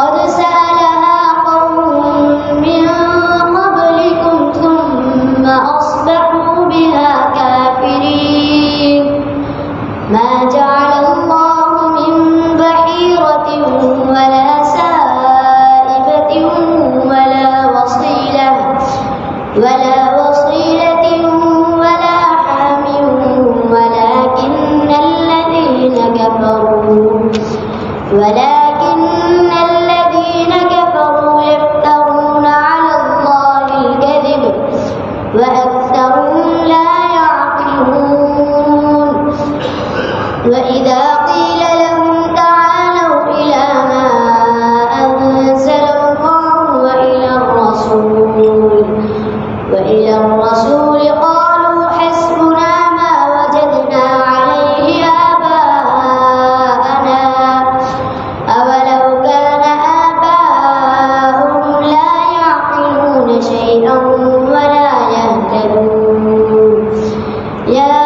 قد سألها قوم من قبلكم ثم أصبحوا بها كافرين ما جعل الله من بحيرة ولا سائبة ولا وصيلة ولا حام ولكن الذين كفروا يفترون على الله الكذب وأكثرهم لا يعقلون وإذا قيل لهم تعالوا إلى ما أنزل الله وإلى الرسول قالوا حسبنا ما وجدنا عليه آباءنا أولو كان آباؤهم لا يعقلون شيئا ولا يهتدون يا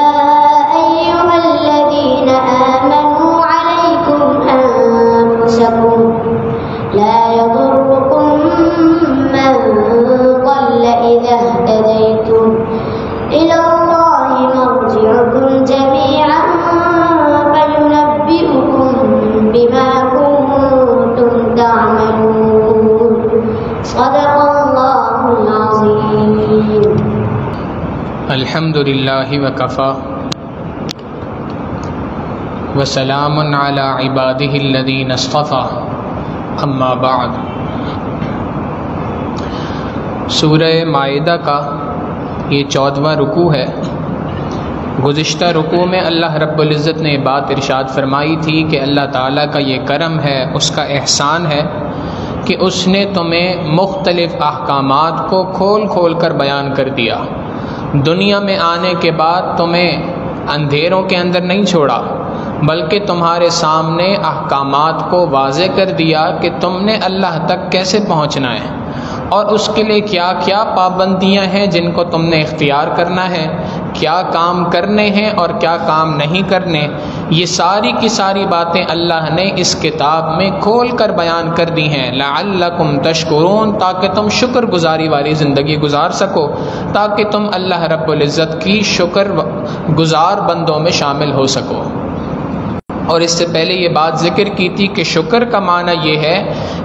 أيها الذين آمنوا عليكم أنفسكم لا يضركم من ضل إذا اهتديتم إلى الله مرجعكم جميعا فينبئكم بما كنتم تعملون صدق الله العظيم. الحمد للہ وکفی وسلام علی عبادہ الذین اصطفی اما بعد. سورہ مائدہ کا یہ 14واں رکوع ہے. گزشتہ رکوع میں اللہ رب العزت نے بات ارشاد فرمائی تھی کہ اللہ تعالیٰ کا یہ کرم ہے، اس کا احسان ہے کہ اس نے تمہیں مختلف احکامات کو کھول کھول کر بیان کر دیا. دنیا میں آنے کے بعد تمہیں اندھیروں کے اندر نہیں چھوڑا، بلکہ تمہارے سامنے احکامات کو واضح کر دیا کہ تم نے اللہ تک کیسے پہنچنا ہے اور اس کے لیے کیا کیا پابندیاں ہیں جن کو تم نے اختیار کرنا ہے، کیا کام کرنے ہیں اور کیا کام نہیں کرنے. یہ ساری کی ساری باتیں اللہ نے اس کتاب میں کھول کر بیان کر دی ہیں. لعلکم تشکرون، تاکہ تم شکر گزاری والی زندگی گزار سکو، تاکہ تم اللہ رب العزت کی شکر گزار بندوں میں شامل ہو سکو. اور اس سے پہلے یہ بات ذکر کی تھی کہ شکر کا معنی یہ ہے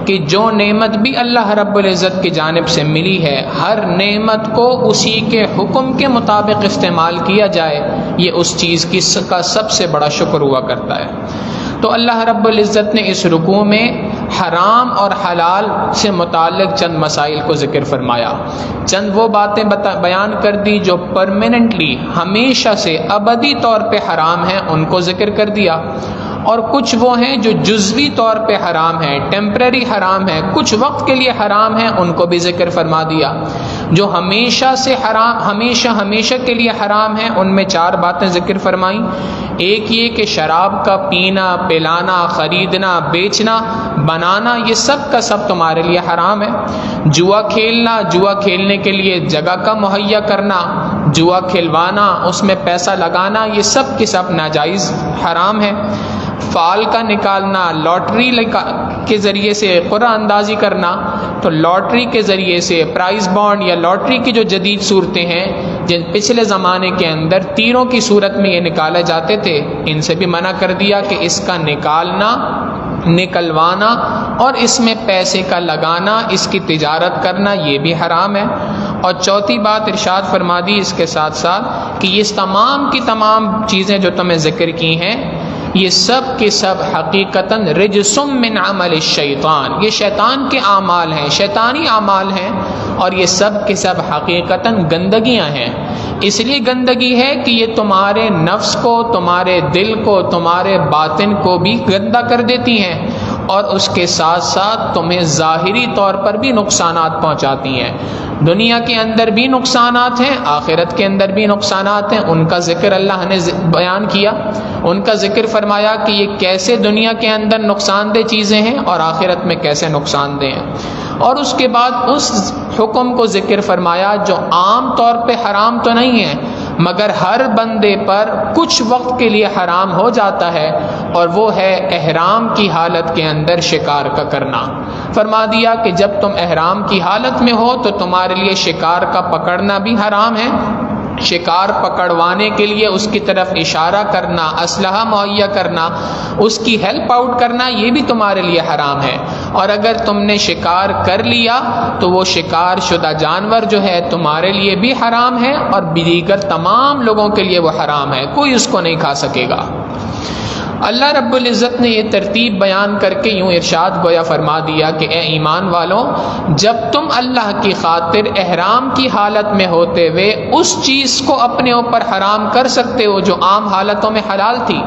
کہ جو نعمت بھی اللہ رب العزت کی جانب سے ملی ہے، ہر نعمت کو اسی کے حکم کے مطابق استعمال کیا جائے، یہ اس چیز کا سب سے بڑا شکر ہوا کرتا ہے. تو اللہ رب العزت نے اس رکوع میں حرام اور حلال سے متعلق چند مسائل کو ذکر فرمایا. چند وہ باتیں بیان کر دی جو پرماننٹلی ہمیشہ سے ابدی طور پہ حرام ہیں، ان کو ذکر کر دیا. اور کچھ وہ ہیں جو جزوی طور پہ حرام ہیں، ٹیمپرری حرام ہیں، کچھ وقت کے لیے حرام ہیں، ان کو بھی ذکر فرما دیا. جو ہمیشہ سے حرام، ہمیشہ کے لیے حرام ہیں، ان میں 4 باتیں ذکر فرمائیں. ایک یہ کہ شراب کا پینا، پلانا، خریدنا، بیچنا، بنانا، یہ سب کا سب تمہارے لیے حرام ہے. جوا کھیلنا، جوا کھیلنے کے لیے جگہ کا مہیا کرنا، جوا کھلوانا، اس میں پیسہ لگانا، یہ سب کی سب ناجائز حرام ہے. فال کا نکالنا، لاٹری کے ذریعے سے قرعہ اندازی کرنا، تو لاٹری کے ذریعے سے پرائز بانڈ یا لاٹری کی جو جدید صورتیں ہیں، جن پچھلے زمانے کے اندر تیروں کی صورت میں یہ نکالے جاتے تھے، ان سے بھی منع کر دیا کہ اس کا نکالنا، نکلوانا اور اس میں پیسے کا لگانا، اس کی تجارت کرنا، یہ بھی حرام ہے. اور چوتھی بات ارشاد فرما دی اس کے ساتھ ساتھ کہ یہ تمام کی تمام چیزیں جو تمہیں ذکر کی ہیں، یہ سب کے سب حقیقتاً رجس من عمل الشیطان، یہ شیطان کے اعمال ہیں، شیطانی اعمال ہیں، اور یہ سب کے سب حقیقتاً گندگیاں ہیں. اس لیے گندگی ہے کہ یہ تمہارے نفس کو، تمہارے دل کو، تمہارے باطن کو بھی گندا کر دیتی ہیں، اور اس کے ساتھ ساتھ تمہیں ظاہری طور پر بھی نقصانات پہنچاتی ہیں. دنیا کے اندر بھی نقصانات ہیں، آخرت کے اندر بھی نقصانات ہیں. ان کا ذکر اللہ نے بیان کیا، ان کا ذکر فرمایا کہ یہ کیسے دنیا کے اندر نقصان دہ چیزیں ہیں اور آخرت میں کیسے نقصان دہ ہیں. اور اس کے بعد اس حکم کو ذکر فرمایا جو عام طور پہ حرام تو نہیں ہے، مگر ہر بندے پر کچھ وقت کے لیے حرام ہو جاتا ہے، اور وہ ہے احرام کی حالت کے اندر شکار کا کرنا۔ فرما دیا کہ جب تم احرام کی حالت میں ہو تو تمہارے لیے شکار کا پکڑنا بھی حرام ہے، شکار پکڑوانے کے لیے اس کی طرف اشارہ کرنا، اسلحہ مہیا کرنا، اس کی ہیلپ آؤٹ کرنا، یہ بھی تمہارے لیے حرام ہے۔ اور اگر تم نے شکار کر لیا تو وہ شکار شدہ جانور جو ہے تمہارے لیے بھی حرام ہے اور دیگر تمام لوگوں کے لیے وہ حرام ہے، کوئی اس کو نہیں کھا سکے گا۔ اللہ رب العزت نے یہ ترتیب بیان کر کے یوں ارشاد گویا فرما دیا کہ اے ایمان والوں، جب تم اللہ کی خاطر احرام کی حالت میں ہوتے ہوئے اس چیز کو اپنے اوپر حرام کر سکتے ہو جو عام حالتوں میں حلال تھی،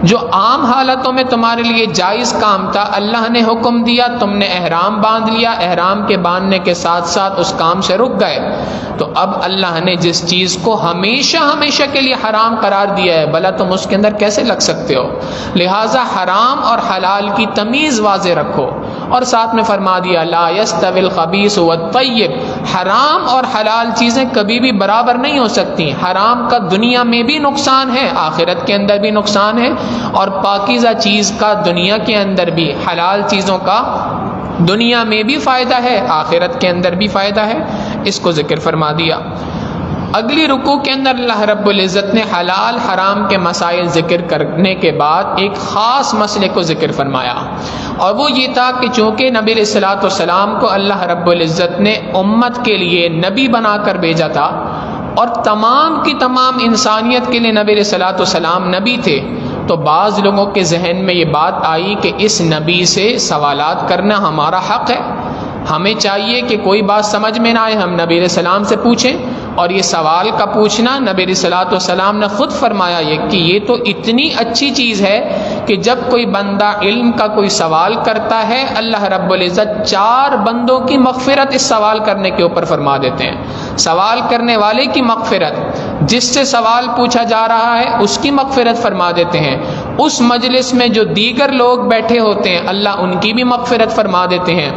جو عام حالتوں میں تمہارے لیے جائز کام تھا، اللہ نے حکم دیا، تم نے احرام باندھ لیا، احرام کے باندھنے کے ساتھ ساتھ اس کام سے رک گئے، تو اب اللہ نے جس چیز کو ہمیشہ ہمیشہ کے لیے حرام قرار دیا ہے، بھلا تم اس کے اندر کیسے لگ سکتے ہو؟ لہٰذا حرام اور حلال کی تمیز واضح رکھو۔ اور ساتھ میں فرما دیا لا یستوی الخبیث والطیب، حرام اور حلال چیزیں کبھی بھی برابر نہیں ہو سکتی۔ حرام کا دنیا میں بھی نقصان ہے، آخرت کے اندر بھی نقصان ہے، اور پاکیزہ چیز کا دنیا کے اندر بھی، حلال چیزوں کا دنیا میں بھی فائدہ ہے، آخرت کے اندر بھی فائدہ ہے، اس کو ذکر فرما دیا۔ اگلی رکوع کے اندر اللہ رب العزت نے حلال حرام کے مسائل ذکر کرنے کے بعد ایک خاص مسئلے کو ذکر فرمایا، اور وہ یہ تھا کہ چونکہ نبی علیہ الصلوۃ والسلام کو اللہ رب العزت نے امت کے لیے نبی بنا کر بھیجا تھا، اور تمام کی تمام انسانیت کے لیے نبی علیہ الصلوۃ والسلام نبی تھے، تو بعض لوگوں کے ذہن میں یہ بات آئی کہ اس نبی سے سوالات کرنا ہمارا حق ہے، ہمیں چاہیے کہ کوئی بات سمجھ میں نہ آئے ہم نبی علیہ السلام سے پوچھیں۔ اور یہ سوال کا پوچھنا نبی علیہ الصلوۃ والسلام نے خود فرمایا کہ یہ تو اتنی اچھی چیز ہے کہ جب کوئی بندہ علم کا کوئی سوال کرتا ہے، اللہ رب العزت 4 بندوں کی مغفرت اس سوال کرنے کے اوپر فرما دیتے ہیں۔ سوال کرنے والے کی مغفرت، جس سے سوال پوچھا جا رہا ہے اس کی مغفرت فرما دیتے ہیں، اس مجلس میں جو دیگر لوگ بیٹھے ہوتے ہیں اللہ ان کی بھی مغفرت فرما دیتے ہیں،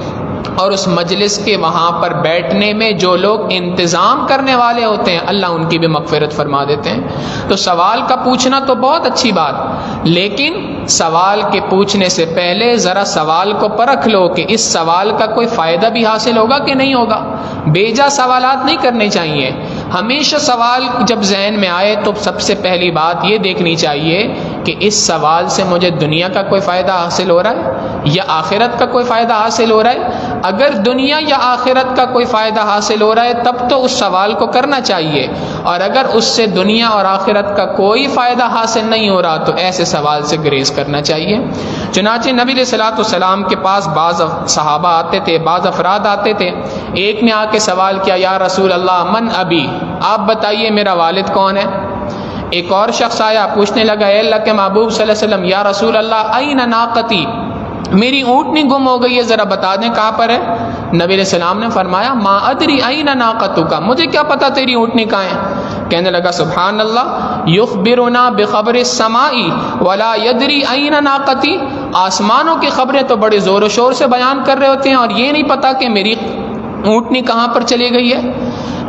اور اس مجلس کے وہاں پر بیٹھنے میں جو لوگ انتظام کرنے والے ہوتے ہیں اللہ ان کی بھی مغفرت فرما دیتے ہیں۔ تو سوال کا پوچھنا تو بہت اچھی بات، لیکن سوال کے پوچھنے سے پہلے ذرا سوال کو پرکھ لو کہ اس سوال کا کوئی فائدہ بھی حاصل ہوگا کہ نہیں ہوگا۔ بیجا سوالات نہیں کرنے چاہیے۔ ہمیشہ سوال جب ذہن میں آئے تو سب سے پہلی بات یہ دیکھنی چاہیے کہ اس سوال سے مجھے دنیا کا کوئی فائدہ حاصل ہو رہا ہے یا آخرت کا کوئی فائدہ حاصل ہو رہا ہے۔ اگر دنیا یا آخرت کا کوئی فائدہ حاصل ہو رہا ہے تب تو اس سوال کو کرنا چاہیے، اور اگر اس سے دنیا اور آخرت کا کوئی فائدہ حاصل نہیں ہو رہا تو ایسے سوال سے گریز کرنا چاہیے۔ چنانچہ نبی علیہ الصلوۃ والسلام کے پاس بعض صحابہ آتے تھے، بعض افراد آتے تھے، ایک نے آ کے سوال کیا یا رسول اللہ من ابی، آپ بتائیے میرا والد کون ہے؟ ایک اور شخص آیا پوچھنے لگا اے اللہ کے محبوب صلی اللہ علیہ وسلم یا رسول اللہ این ناقتی، میری اونٹنی گم ہو گئی ہے، ذرا بتا دیں کہاں پر ہے؟ نبی علیہ السلام نے فرمایا ما ادری این ناقتک، مجھے کیا پتا تیری اونٹنی کہاں ہے؟ کہنے لگا سبحان اللہ یخبرنا بخبر السماء ولا یدری این ناقتی، آسمانوں کی خبریں تو بڑے زور و شور سے بیان کر رہے ہوتے ہیں اور یہ نہیں پتا کہ میری اونٹنی کہاں پر چلی گئی ہے۔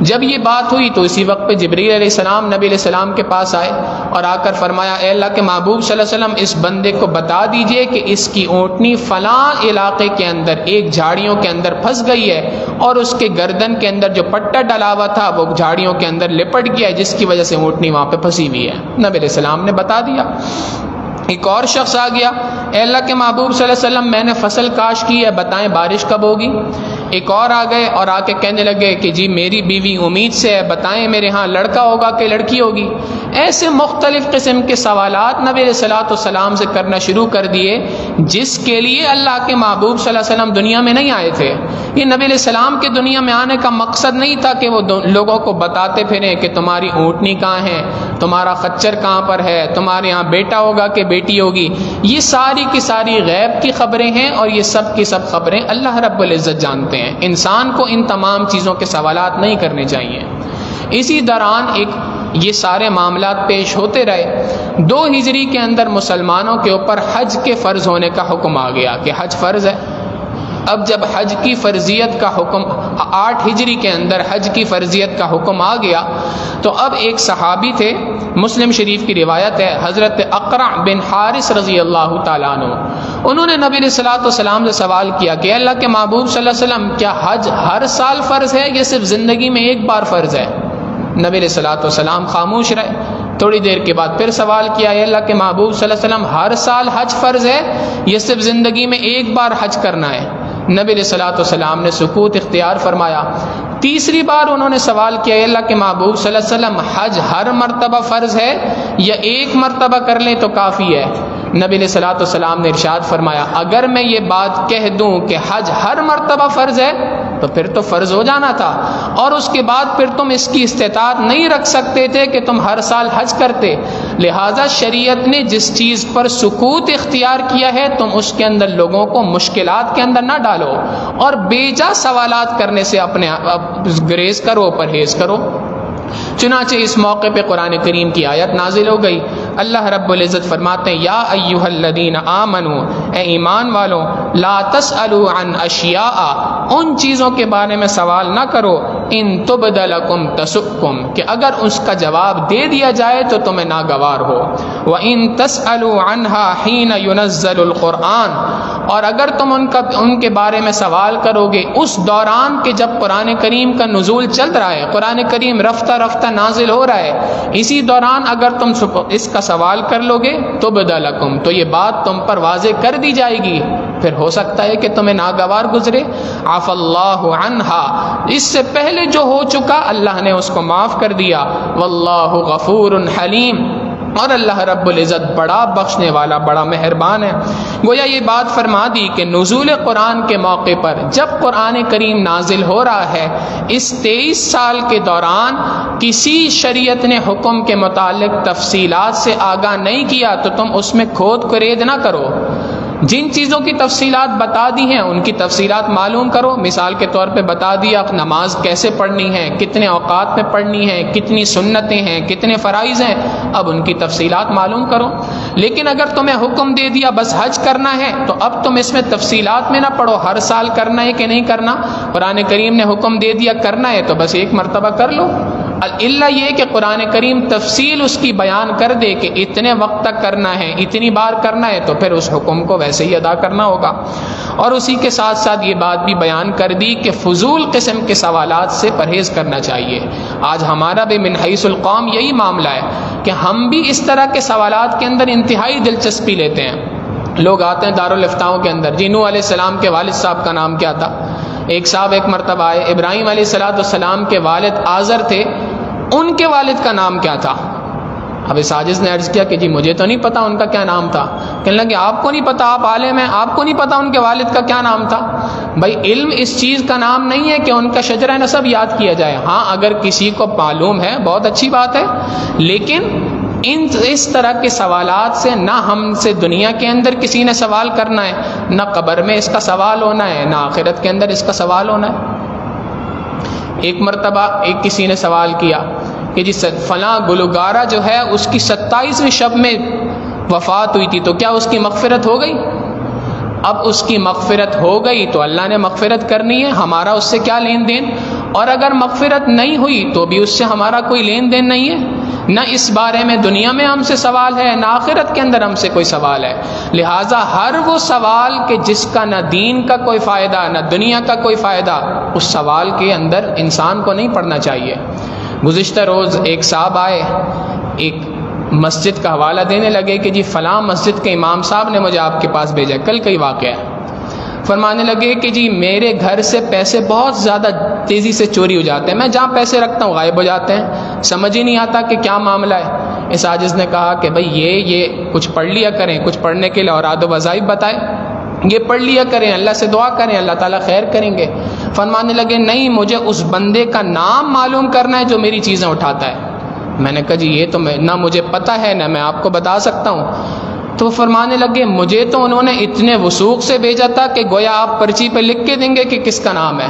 جب یہ بات ہوئی تو اسی وقت پہ جبریل علیہ السلام نبی علیہ السلام کے پاس آئے اور آ کر فرمایا اے اللہ کے محبوب صلی اللہ علیہ وسلم اس بندے کو بتا دیجئے کہ اس کی اونٹنی فلاں علاقے کے اندر ایک جھاڑیوں کے اندر پھنس گئی ہے اور اس کے گردن کے اندر جو پٹا ڈلا ہوا تھا وہ جھاڑیوں کے اندر لپٹ گیا ہے جس کی وجہ سے اونٹنی وہاں پہ پھنسی ہوئی ہے۔ نبی علیہ السلام نے بتا دیا۔ ایک اور شخص آ گیا اے اللہ کے محبوب صلی اللہ علیہ وسلم میں نے فصل کاشت کی ہے، بتائیں بارش کب ہوگی؟ ایک اور آ گئے اور آ کے کہنے لگے کہ جی میری بیوی امید سے ہے، بتائیں میرے ہاں لڑکا ہوگا کہ لڑکی ہوگی؟ ایسے مختلف قسم کے سوالات نبی علیہ الصلوۃ والسلام سے کرنا شروع کر دیے جس کے لیے اللہ کے محبوب صلی اللہ علیہ وسلم دنیا میں نہیں آئے تھے۔ یہ نبی علیہ السلام کے دنیا میں آنے کا مقصد نہیں تھا کہ وہ لوگوں کو بتاتے پھریں کہ تمہاری اونٹنی کہاں ہے، تمہارا خچر کہاں پر ہے، تمہارے یہاں بیٹا ہوگا کہ بیٹی ہوگی۔ یہ ساری کی ساری غیب کی خبریں ہیں اور یہ سب کی سب خبریں اللہ رب العزت جانتے ہیں۔ انسان کو ان تمام چیزوں کے سوالات نہیں کرنے چاہیے۔ اسی دوران یہ سارے معاملات پیش ہوتے رہے۔ 2 ہجری کے اندر مسلمانوں کے اوپر حج کے فرض ہونے کا حکم آ گیا کہ حج فرض ہے۔ اب جب حج کی فرضیت کا حکم 8 ہجری کے اندر حج کی فرضیت کا حکم آ گیا تو اب ایک صحابی تھے، مسلم شریف کی روایت ہے، حضرت اقرع بن حارث رضی اللہ تعالیٰ عنہ، انہوں نے نبی علیہ الصلوۃ والسلام سے سوال کیا کہ اللہ کے محبوب صلی اللہ علیہ وسلم کیا حج ہر سال فرض ہے یا صرف زندگی میں ایک بار فرض ہے؟ نبی علیہ الصلوۃ والسلام خاموش رہے۔ تھوڑی دیر کے بعد پھر سوال کیا، اے اللہ کے محبوب صلی اللہ علیہ وسلم ہر سال حج فرض ہے یا صرف زندگی میں ایک بار حج کرنا ہے؟ نبی علیہ الصلوۃ والسلام نے سکوت اختیار فرمایا۔ تیسری بار انہوں نے سوال کیا، اے اللہ کے محبوب صلی اللہ علیہ وسلم حج ہر مرتبہ فرض ہے یا ایک مرتبہ کر لیں تو کافی ہے؟ نبی علیہ الصلوۃ والسلام نے ارشاد فرمایا، اگر میں یہ بات کہہ دوں کہ حج ہر مرتبہ فرض ہے تو پھر تو فرض ہو جانا تھا، اور اس کے بعد پھر تم اس کی استطاعت نہیں رکھ سکتے تھے کہ تم ہر سال حج کرتے۔ لہٰذا شریعت نے جس چیز پر سکوت اختیار کیا ہے تم اس کے اندر لوگوں کو مشکلات کے اندر نہ ڈالو اور بیجا سوالات کرنے سے اپنے گریز کرو، پرہیز کرو۔ چنانچہ اس موقع پہ قرآن کریم کی آیت نازل ہو گئی۔ اللہ رب العزت فرماتے ہیں، یا ایھا الذین آمنوا، اے ایمان والوں، لا تسألوا عن اشیاء، ان چیزوں کے بارے میں سوال نہ کرو، ان تبد لکم تسؤکم، کہ اگر اس کا جواب دے دیا جائے تو تمہیں ناگوار ہو، وَإِن تسألوا عنها حین ينزل القرآن، اور اگر تم ان کے بارے میں سوال کرو گے اس دوران کہ جب قرآن کریم کا نزول چل رہا ہے، قرآن کریم رفتہ رفتہ نازل ہو رہا ہے، اسی دوران اگر تم اس کا سوال کر لو گے تو بدلکم، تو یہ بات تم پر واضح کر دی جائے گی، پھر ہو سکتا ہے کہ تمہیں ناگوار گزرے۔ عفا اللہ عنہا، اس سے پہلے جو ہو چکا اللہ نے اس کو معاف کر دیا، واللہ غفور حلیم، اور اللہ رب العزت بڑا بخشنے والا، بڑا مہربان ہے۔ گویا یہ بات فرما دی کہ نزول قرآن کے موقع پر جب قرآن کریم نازل ہو رہا ہے، اس 23 سال کے دوران کسی شریعت نے حکم کے متعلق تفصیلات سے آگاہ نہیں کیا تو تم اس میں کھود کرید نہ کرو۔ جن چیزوں کی تفصیلات بتا دی ہیں ان کی تفصیلات معلوم کرو۔ مثال کے طور پہ بتا دیا نماز کیسے پڑھنی ہے، کتنے اوقات میں پڑھنی ہے، کتنی سنتیں ہیں، کتنے فرائض ہیں، اب ان کی تفصیلات معلوم کرو۔ لیکن اگر تمہیں حکم دے دیا بس حج کرنا ہے تو اب تم اس میں تفصیلات میں نہ پڑھو، ہر سال کرنا ہے کہ نہیں کرنا، قرآن کریم نے حکم دے دیا کرنا ہے تو بس ایک مرتبہ کر لو۔ اللہ یہ کہ قرآن کریم تفصیل اس کی بیان کر دے کہ اتنے وقت تک کرنا ہے، اتنی بار کرنا ہے، تو پھر اس حکم کو ویسے ہی ادا کرنا ہوگا۔ اور اسی کے ساتھ ساتھ یہ بات بھی بیان کر دی کہ فضول قسم کے سوالات سے پرہیز کرنا چاہیے۔ آج ہمارا بھی من حیث القوم یہی معاملہ ہے کہ ہم بھی اس طرح کے سوالات کے اندر انتہائی دلچسپی لیتے ہیں۔ لوگ آتے ہیں دارالفتاؤں کے اندر، نوح علیہ السلام کے والد صاحب کا نام کیا تھا؟ ایک صاحب ایک مرتبہ آئے، ابراہیم علیہ السلام کے والد آزر تھے، ان کے والد کا نام کیا تھا؟ اب اس عاجز نے عرض کیا کہ جی مجھے تو نہیں پتا ان کا کیا نام تھا۔ کہنے لگے آپ کو نہیں پتا، آپ عالم ہیں، آپ کو نہیں پتا ان کے والد کا کیا نام تھا؟ بھائی علم اس چیز کا نام نہیں ہے کہ ان کا شجرہ نسب یاد کیا جائے۔ ہاں اگر کسی کو معلوم ہے بہت اچھی بات ہے، لیکن اس طرح کے سوالات سے نہ ہم سے دنیا کے اندر کسی نے سوال کرنا ہے، نہ قبر میں اس کا سوال ہونا ہے، نہ آخرت کے اندر اس کا سوال ہونا ہے۔ ایک مرتبہ ایک کسی نے سوال کیا کہ جی فلاں گلوکارہ جو ہے اس کی 27ویں شب میں وفات ہوئی تھی تو کیا اس کی مغفرت ہو گئی؟ اب اس کی مغفرت ہو گئی تو اللہ نے مغفرت کرنی ہے، ہمارا اس سے کیا لین دین؟ اور اگر مغفرت نہیں ہوئی تو بھی اس سے ہمارا کوئی لین دین نہیں ہے۔ نہ اس بارے میں دنیا میں ہم سے سوال ہے، نہ آخرت کے اندر ہم سے کوئی سوال ہے۔ لہٰذا ہر وہ سوال کہ جس کا نہ دین کا کوئی فائدہ نہ دنیا کا کوئی فائدہ، اس سوال کے اندر انسان کو نہیں پڑنا چاہیے۔ گزشتہ روز ایک صاحب آئے، ایک مسجد کا حوالہ دینے لگے کہ جی فلاں مسجد کے امام صاحب نے مجھے آپ کے پاس بھیجا، کل کا ہی واقعہ ہے۔ فرمانے لگے کہ جی میرے گھر سے پیسے بہت زیادہ تیزی سے چوری ہو جاتے ہیں، میں جہاں پیسے رکھتا ہوں غائب ہو جاتے ہیں، سمجھ ہی نہیں آتا کہ کیا معاملہ ہے۔ اس عاجز نے کہا کہ بھائی یہ کچھ پڑھ لیا کریں، کچھ پڑھنے کے لیے اوراد و وظائف بتائے، یہ پڑھ لیا کریں، اللہ سے دعا کریں، اللہ تعالیٰ خیر کریں گے۔ فرمانے لگے نہیں، مجھے اس بندے کا نام معلوم کرنا ہے جو میری چیزیں اٹھاتا ہے۔ میں نے کہا جی یہ تو نہ مجھے پتہ ہے نہ میں آپ کو بتا سکتا ہوں۔ تو فرمانے لگے مجھے تو انہوں نے اتنے وثوق سے بھیجا تھا کہ گویا آپ پرچی پہ لکھ کے دیں گے کہ کس کا نام ہے۔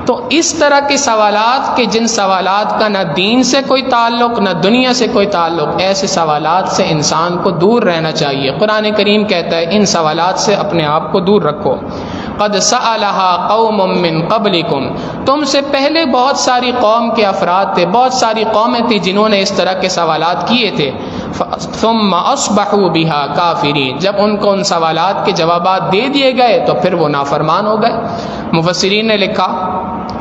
تو اس طرح کے سوالات کہ جن سوالات کا نہ دین سے کوئی تعلق نہ دنیا سے کوئی تعلق، ایسے سوالات سے انسان کو دور رہنا چاہیے۔ قرآن کریم کہتا ہے ان سوالات سے اپنے آپ کو دور رکھو۔ قد سألها قوم من قبلکم، تم سے پہلے بہت ساری قوم کے افراد تھے، بہت ساری قومیں تھیں جنہوں نے اس طرح کے سوالات کیے تھے، ثم اصبحوا بها کافرین، جب ان کو ان سوالات کے جوابات دے دیے گئے تو پھر وہ نافرمان ہو گئے۔ مفسرین نے لکھا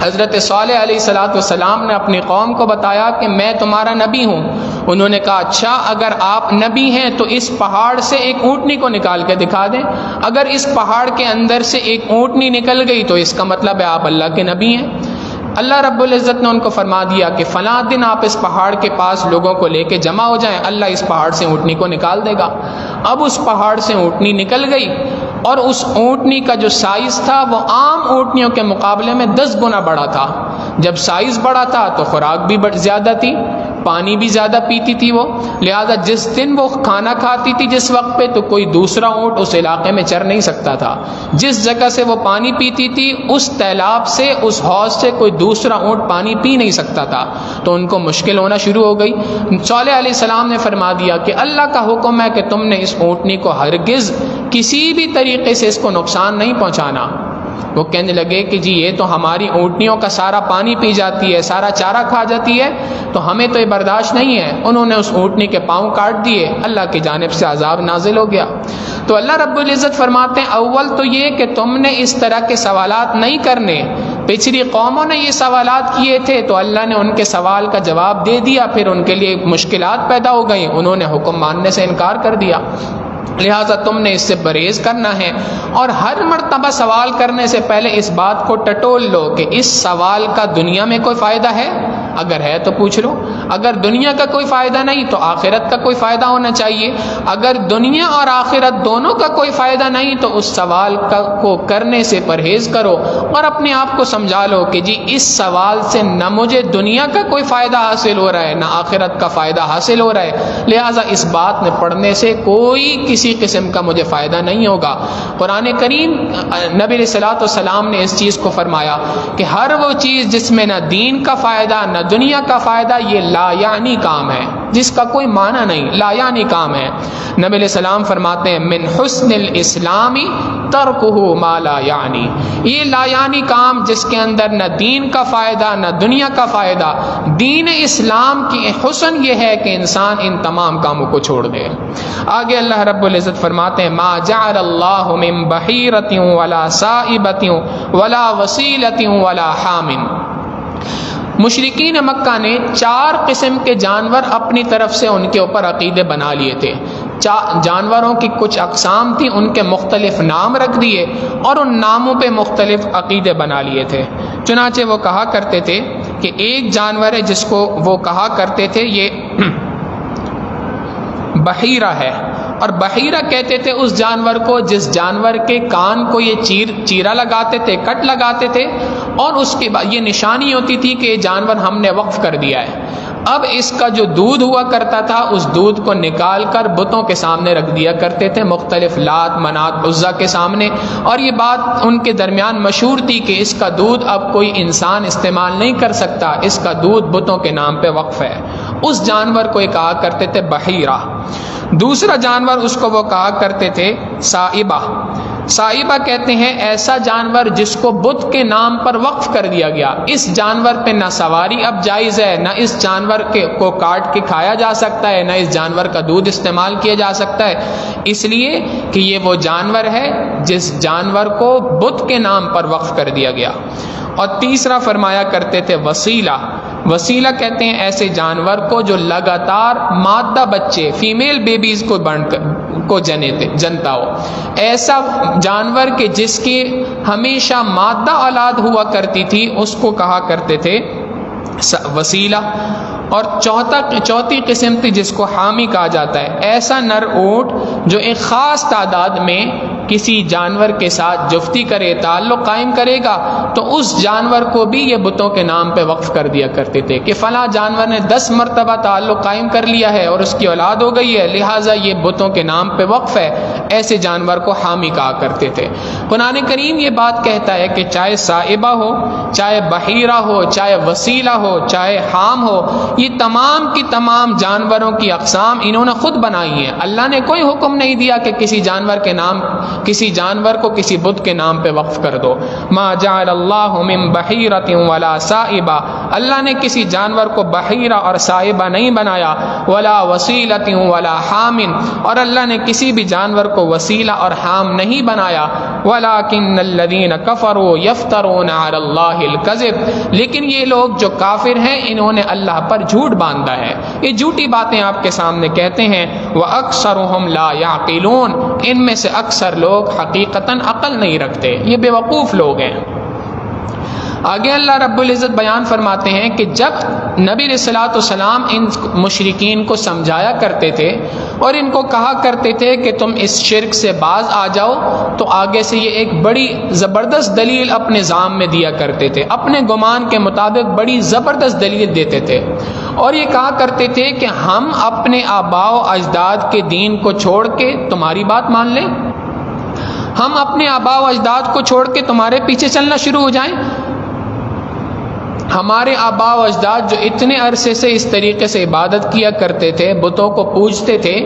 حضرت صالح علیہ السلام نے اپنی قوم کو بتایا کہ میں تمہارا نبی ہوں۔ انہوں نے کہا اچھا اگر آپ نبی ہیں تو اس پہاڑ سے ایک اونٹنی کو نکال کے دکھا دیں، اگر اس پہاڑ کے اندر سے ایک اونٹنی نکل گئی تو اس کا مطلب ہے آپ اللہ کے نبی ہیں۔ اللہ رب العزت نے ان کو فرما دیا کہ فلاں دن آپ اس پہاڑ کے پاس لوگوں کو لے کے جمع ہو جائیں، اللہ اس پہاڑ سے اونٹنی کو نکال دے گا۔ اب اس پہاڑ سے اونٹنی نکل گئی اور اس اونٹنی کا جو سائز تھا وہ عام اونٹنیوں کے مقابلے میں 10 گنا بڑا تھا۔ جب سائز بڑا تھا تو خوراک بھی زیادہ تھی، پانی بھی زیادہ پیتی تھی وہ، لہذا جس دن وہ کھانا کھاتی تھی جس وقت پہ تو کوئی دوسرا اونٹ اس علاقے میں چر نہیں سکتا تھا۔ جس جگہ سے وہ پانی پیتی تھی اس تیلاب سے، اس حوض سے کوئی دوسرا اونٹ پانی پی نہیں سکتا تھا، تو ان کو مشکل ہونا شروع ہو گئی۔ صالح علیہ السلام نے فرما دیا کہ اللہ کا حکم ہے کہ تم نے اس اونٹنی کو ہرگز کسی بھی طریقے سے اس کو نقصان نہیں پہنچانا۔ وہ کہنے لگے کہ جی یہ تو ہماری اونٹنیوں کا سارا پانی پی جاتی ہے، سارا چارہ کھا جاتی ہے، تو ہمیں تو یہ برداشت نہیں ہے۔ انہوں نے اس اونٹنی کے پاؤں کاٹ دیے، اللہ کی جانب سے عذاب نازل ہو گیا۔ تو اللہ رب العزت فرماتے ہیں اول تو یہ کہ تم نے اس طرح کے سوالات نہیں کرنے، پچھلی قوموں نے یہ سوالات کیے تھے تو اللہ نے ان کے سوال کا جواب دے دیا، پھر ان کے لیے مشکلات پیدا ہو گئیں، انہوں نے حکم ماننے سے انکار کر دیا۔ لہٰذا تم نے اس سے پرہیز کرنا ہے، اور ہر مرتبہ سوال کرنے سے پہلے اس بات کو ٹٹول لو کہ اس سوال کا دنیا میں کوئی فائدہ ہے، اگر ہے تو پوچھ لو، اگر دنیا کا کوئی فائدہ نہیں تو آخرت کا کوئی فائدہ ہونا چاہیے، اگر دنیا اور آخرت دونوں کا کوئی فائدہ نہیں تو اس سوال کو کرنے سے پرہیز کرو، اور اپنے آپ کو سمجھا لو کہ جی اس سوال سے نہ مجھے دنیا کا کوئی فائدہ حاصل ہو رہا ہے نہ آخرت کا فائدہ حاصل ہو رہا ہے، لہٰذا اس بات میں پڑھنے سے کوئی کسی قسم کا مجھے فائدہ نہیں ہوگا۔ قرآن کریم نبی علیہ الصلوۃ والسلام نے اس چیز کو فرمایا کہ ہر وہ چیز جس میں نہ دین کا فائدہ نہ دنیا کا فائدہ، یہ لا یعنی کام ہے، جس کا کوئی معنی نہیں، لا یعنی کام ہے۔ نبی علیہ السلام فرماتے ہیں من حسن الاسلام ترکہ ما لا یعنی، یہ لا یعنی کام جس کے اندر نہ دین کا فائدہ نہ دنیا کا فائدہ، دین اسلام کی حسن یہ ہے کہ انسان ان تمام کاموں کو چھوڑ دے۔ آگے اللہ رب العزت فرماتے ہیں ما جعل اللہ من بحیرۃ ولا سائبۃ ولا وسیلۃ ولا حام۔ مشرکین مکہ نے 4 قسم کے جانور اپنی طرف سے ان کے اوپر عقیدے بنا لیے تھے۔ جانوروں کی کچھ اقسام تھیں، ان کے مختلف نام رکھ دیے اور ان ناموں پہ مختلف عقیدے بنا لیے تھے۔ چنانچہ وہ کہا کرتے تھے کہ ایک جانور ہے جس کو وہ کہا کرتے تھے یہ بحیرہ ہے، اور بحیرہ کہتے تھے اس جانور کو جس جانور کے کان کو یہ چیرا لگاتے تھے، کٹ لگاتے تھے، اور اس کے بعد یہ نشانی ہوتی تھی کہ یہ جانور ہم نے وقف کر دیا ہے۔ اب اس کا جو دودھ ہوا کرتا تھا اس دودھ کو نکال کر بتوں کے سامنے رکھ دیا کرتے تھے، مختلف لات منات عزا کے سامنے، اور یہ بات ان کے درمیان مشہور تھی کہ اس کا دودھ اب کوئی انسان استعمال نہیں کر سکتا، اس کا دودھ بتوں کے نام پہ وقف ہے۔ اس جانور کو یہ کہا کرتے تھے بحیرہ۔ دوسرا جانور اس کو وہ کہا کرتے تھے سائبہ۔ سائبہ کہتے ہیں ایسا جانور جس کو بت کے نام پر وقف کر دیا گیا، اس جانور پہ نہ سواری اب جائز ہے، نہ اس جانور کو کاٹ کے کھایا جا سکتا ہے، نہ اس جانور کا دودھ استعمال کیا جا سکتا ہے، اس لیے کہ یہ وہ جانور ہے جس جانور کو بت کے نام پر وقف کر دیا گیا۔ اور تیسرا فرمایا کرتے تھے وسیلہ۔ وسیلہ کہتے ہیں ایسے جانور کو جو لگاتار مادہ بچے فیمیل بیبیز کو جنتا ہو، ایسا جانور کہ جس کی ہمیشہ مادہ اولاد ہوا کرتی تھی اس کو کہا کرتے تھے وسیلہ۔ اور چوتھی قسم تھی جس کو حامی کہا جاتا ہے، ایسا نر اونٹ جو ایک خاص تعداد میں کسی جانور کے ساتھ جفتی کرے، تعلق قائم کرے گا، تو اس جانور کو بھی یہ بتوں کے نام پہ وقف کر دیا کرتے تھے کہ فلاں جانور نے 10 مرتبہ تعلق قائم کر لیا ہے اور اس کی اولاد ہو گئی ہے، لہٰذا یہ بتوں کے نام پہ وقف ہے، ایسے جانور کو حامی کہا کرتے تھے۔ قرآن کریم یہ بات کہتا ہے کہ چاہے سائبہ ہو، چاہے بحیرہ ہو، چاہے وسیلہ ہو، چاہے حام ہو، یہ تمام کی تمام جانوروں کی اقسام انہوں نے خود بنائی ہیں۔ اللہ نے کوئی حکم نہیں دیا کہ کسی جانور کے نام کسی جانور کو کسی بت کے نام پہ وقف کر دو۔ ما جعل اللہ من بحیرۃ ولا سائبہ، اللہ نے کسی جانور کو بحیرہ اور سائبہ نہیں بنایا، ولا وسیلۃ ولا حام، اور اللہ نے کسی بھی جانور کو وسیلہ اور حام نہیں بنایا، ولکن الذین کفروا یفترون علی اللہ الکذب، لیکن یہ لوگ جو کافر ہیں انہوں نے اللہ پر جھوٹ باندھا ہے، یہ جھوٹی باتیں آپ کے سامنے کہتے ہیں۔ وَأَكْثَرُهُمْ لَا يَعْقِلُونَ، ان میں سے اکثر لوگ حقیقتاً عقل نہیں رکھتے، یہ بے وقوف لوگ ہیں۔ آگے اللہ رب العزت بیان فرماتے ہیں کہ جب نبی علیہ الصلوۃ والسلام ان مشرکین کو سمجھایا کرتے تھے اور ان کو کہا کرتے تھے کہ تم اس شرک سے باز آ جاؤ، تو آگے سے یہ ایک بڑی زبردست دلیل اپنے ذام میں دیا کرتے تھے، اپنے گمان کے مطابق بڑی زبردست دلیل دیتے تھے، اور یہ کہا کرتے تھے کہ ہم اپنے آباء و اجداد کے دین کو چھوڑ کے تمہاری بات مان لیں، ہم اپنے آباء و اجداد کو چھوڑ کے تمہارے پیچھے چلنا شروع ہو جائیں۔ ہمارے آباء و اجداد جو اتنے عرصے سے اس طریقے سے عبادت کیا کرتے تھے، بتوں کو پوجتے تھے،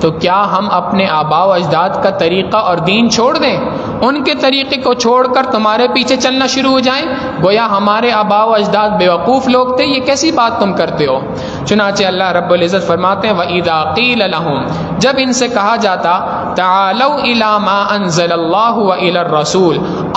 تو کیا ہم اپنے آباء و اجداد کا طریقہ اور دین چھوڑ دیں، ان کے طریقے کو چھوڑ کر تمہارے پیچھے چلنا شروع ہو جائیں؟ گویا ہمارے آباء و اجداد بیوقوف لوگ تھے، یہ کیسی بات تم کرتے ہو؟ چنانچہ اللہ رب العزت فرماتے ہیں وَإِذَا قِيلَ لَهُمْ، جب ان سے کہا جاتا تَعَالَوْا إِلَى مَا أَنزَلَ اللَّهُ وَإِلَى الرَّسُولِ،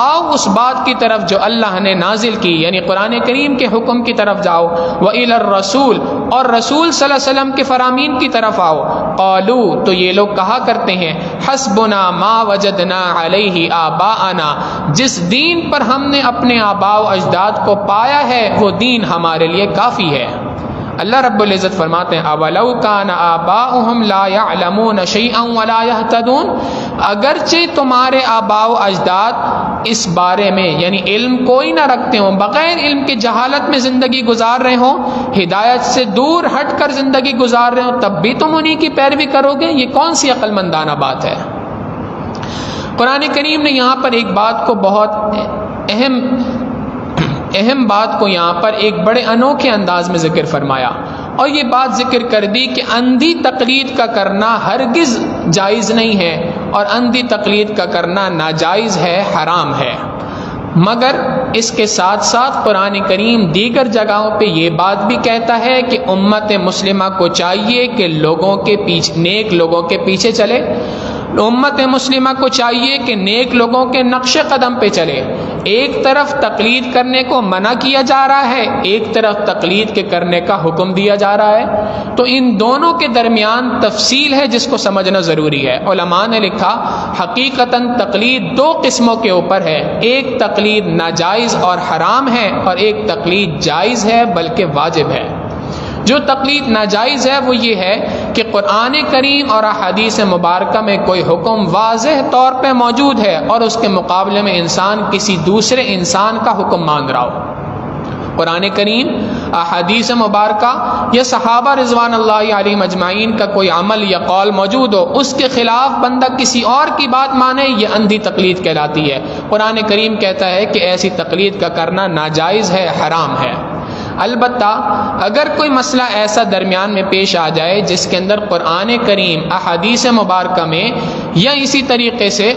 آؤ اس بات کی طرف جو اللہ نے نازل کی، یعنی قرآن کریم کے حکم کی طرف جاؤ، وَإِلَى الرَّسُولِ، اور رسول صلی اللہ علیہ وسلم کے فرامین کی طرف آؤ۔ قالوا، تو یہ لوگ کہا کرتے ہیں حسبنا ما وجدنا علیہ آباءنا، جس دین پر ہم نے اپنے آباء و اجداد کو پایا ہے وہ دین ہمارے لیے کافی ہے۔ اللہ رب العزت فرماتے ہیں اولو کان آباؤہم لا یعلمون شیئا ولا یہتدون، اگرچہ تمہارے آباء و اجداد اس بارے میں یعنی علم کوئی نہ رکھتے ہوں، بغیر علم کے جہالت میں زندگی گزار رہے ہوں، ہدایت سے دور ہٹ کر زندگی گزار رہے ہوں، تب بھی تم انہی کی پیروی کرو گے؟ یہ کون سی عقل مندانہ بات ہے؟ قرآن کریم نے یہاں پر ایک بات کو بہت اہم بات کو یہاں پر ایک بڑے انوکھے انداز میں ذکر فرمایا، اور یہ بات ذکر کر دی کہ اندھی تقلید کا کرنا ہرگز جائز نہیں ہے، اور اندھی تقلید کا کرنا ناجائز ہے، حرام ہے، مگر اس کے ساتھ ساتھ قرآن کریم دیگر جگہوں پہ یہ بات بھی کہتا ہے کہ امت مسلمہ کو چاہیے کہ نیک لوگوں کے پیچھے چلے، امت مسلمہ کو چاہیے کہ نیک لوگوں کے نقش قدم پہ چلے۔ ایک طرف تقلید کرنے کو منع کیا جا رہا ہے، ایک طرف تقلید کے کرنے کا حکم دیا جا رہا ہے، تو ان دونوں کے درمیان تفصیل ہے جس کو سمجھنا ضروری ہے۔ علماء نے لکھا حقیقتاً تقلید دو قسموں کے اوپر ہے، ایک تقلید ناجائز اور حرام ہے، اور ایک تقلید جائز ہے بلکہ واجب ہے۔ جو تقلید ناجائز ہے وہ یہ ہے کہ قرآن کریم اور احادیث مبارکہ میں کوئی حکم واضح طور پہ موجود ہے اور اس کے مقابلے میں انسان کسی دوسرے انسان کا حکم مان رہا ہو۔ قرآن کریم، احادیث مبارکہ یا صحابہ رضوان اللہ علیہم اجمعین کا کوئی عمل یا قول موجود ہو، اس کے خلاف بندہ کسی اور کی بات مانے، یہ اندھی تقلید کہلاتی ہے۔ قرآن کریم کہتا ہے کہ ایسی تقلید کا کرنا ناجائز ہے، حرام ہے۔ البتہ اگر کوئی مسئلہ ایسا درمیان میں پیش آ جائے جس کے اندر قرآن کریم، احادیث مبارکہ میں یا اسی طریقے سے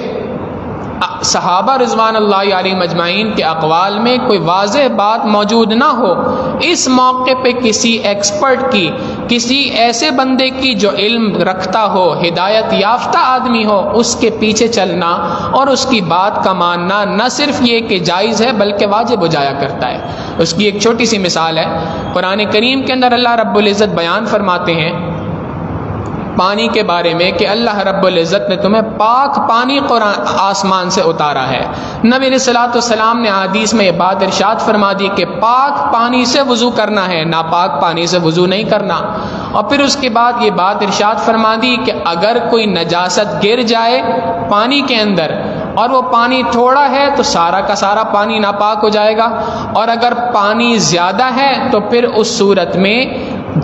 صحابہ رضوان اللہ علیہ مجمعین کے اقوال میں کوئی واضح بات موجود نہ ہو، اس موقع پہ کسی ایکسپرٹ کی، کسی ایسے بندے کی جو علم رکھتا ہو، ہدایت یافتہ آدمی ہو، اس کے پیچھے چلنا اور اس کی بات کا ماننا نہ صرف یہ کہ جائز ہے بلکہ واجب ہو جایا کرتا ہے۔ اس کی ایک چھوٹی سی مثال ہے، قرآن کریم کے اندر اللہ رب العزت بیان فرماتے ہیں پانی کے بارے میں کہ اللہ رب العزت نے تمہیں پاک پانی قرآن آسمان سے اتارا ہے۔ نبی علیہ الصلوۃ والسلام نے حدیث میں یہ بات ارشاد فرما دی کہ پاک پانی سے وضو کرنا ہے، ناپاک پانی سے وضو نہیں کرنا، اور پھر اس کے بعد یہ بات ارشاد فرما دی کہ اگر کوئی نجاست گر جائے پانی کے اندر اور وہ پانی تھوڑا ہے تو سارا کا سارا پانی ناپاک ہو جائے گا، اور اگر پانی زیادہ ہے تو پھر اس صورت میں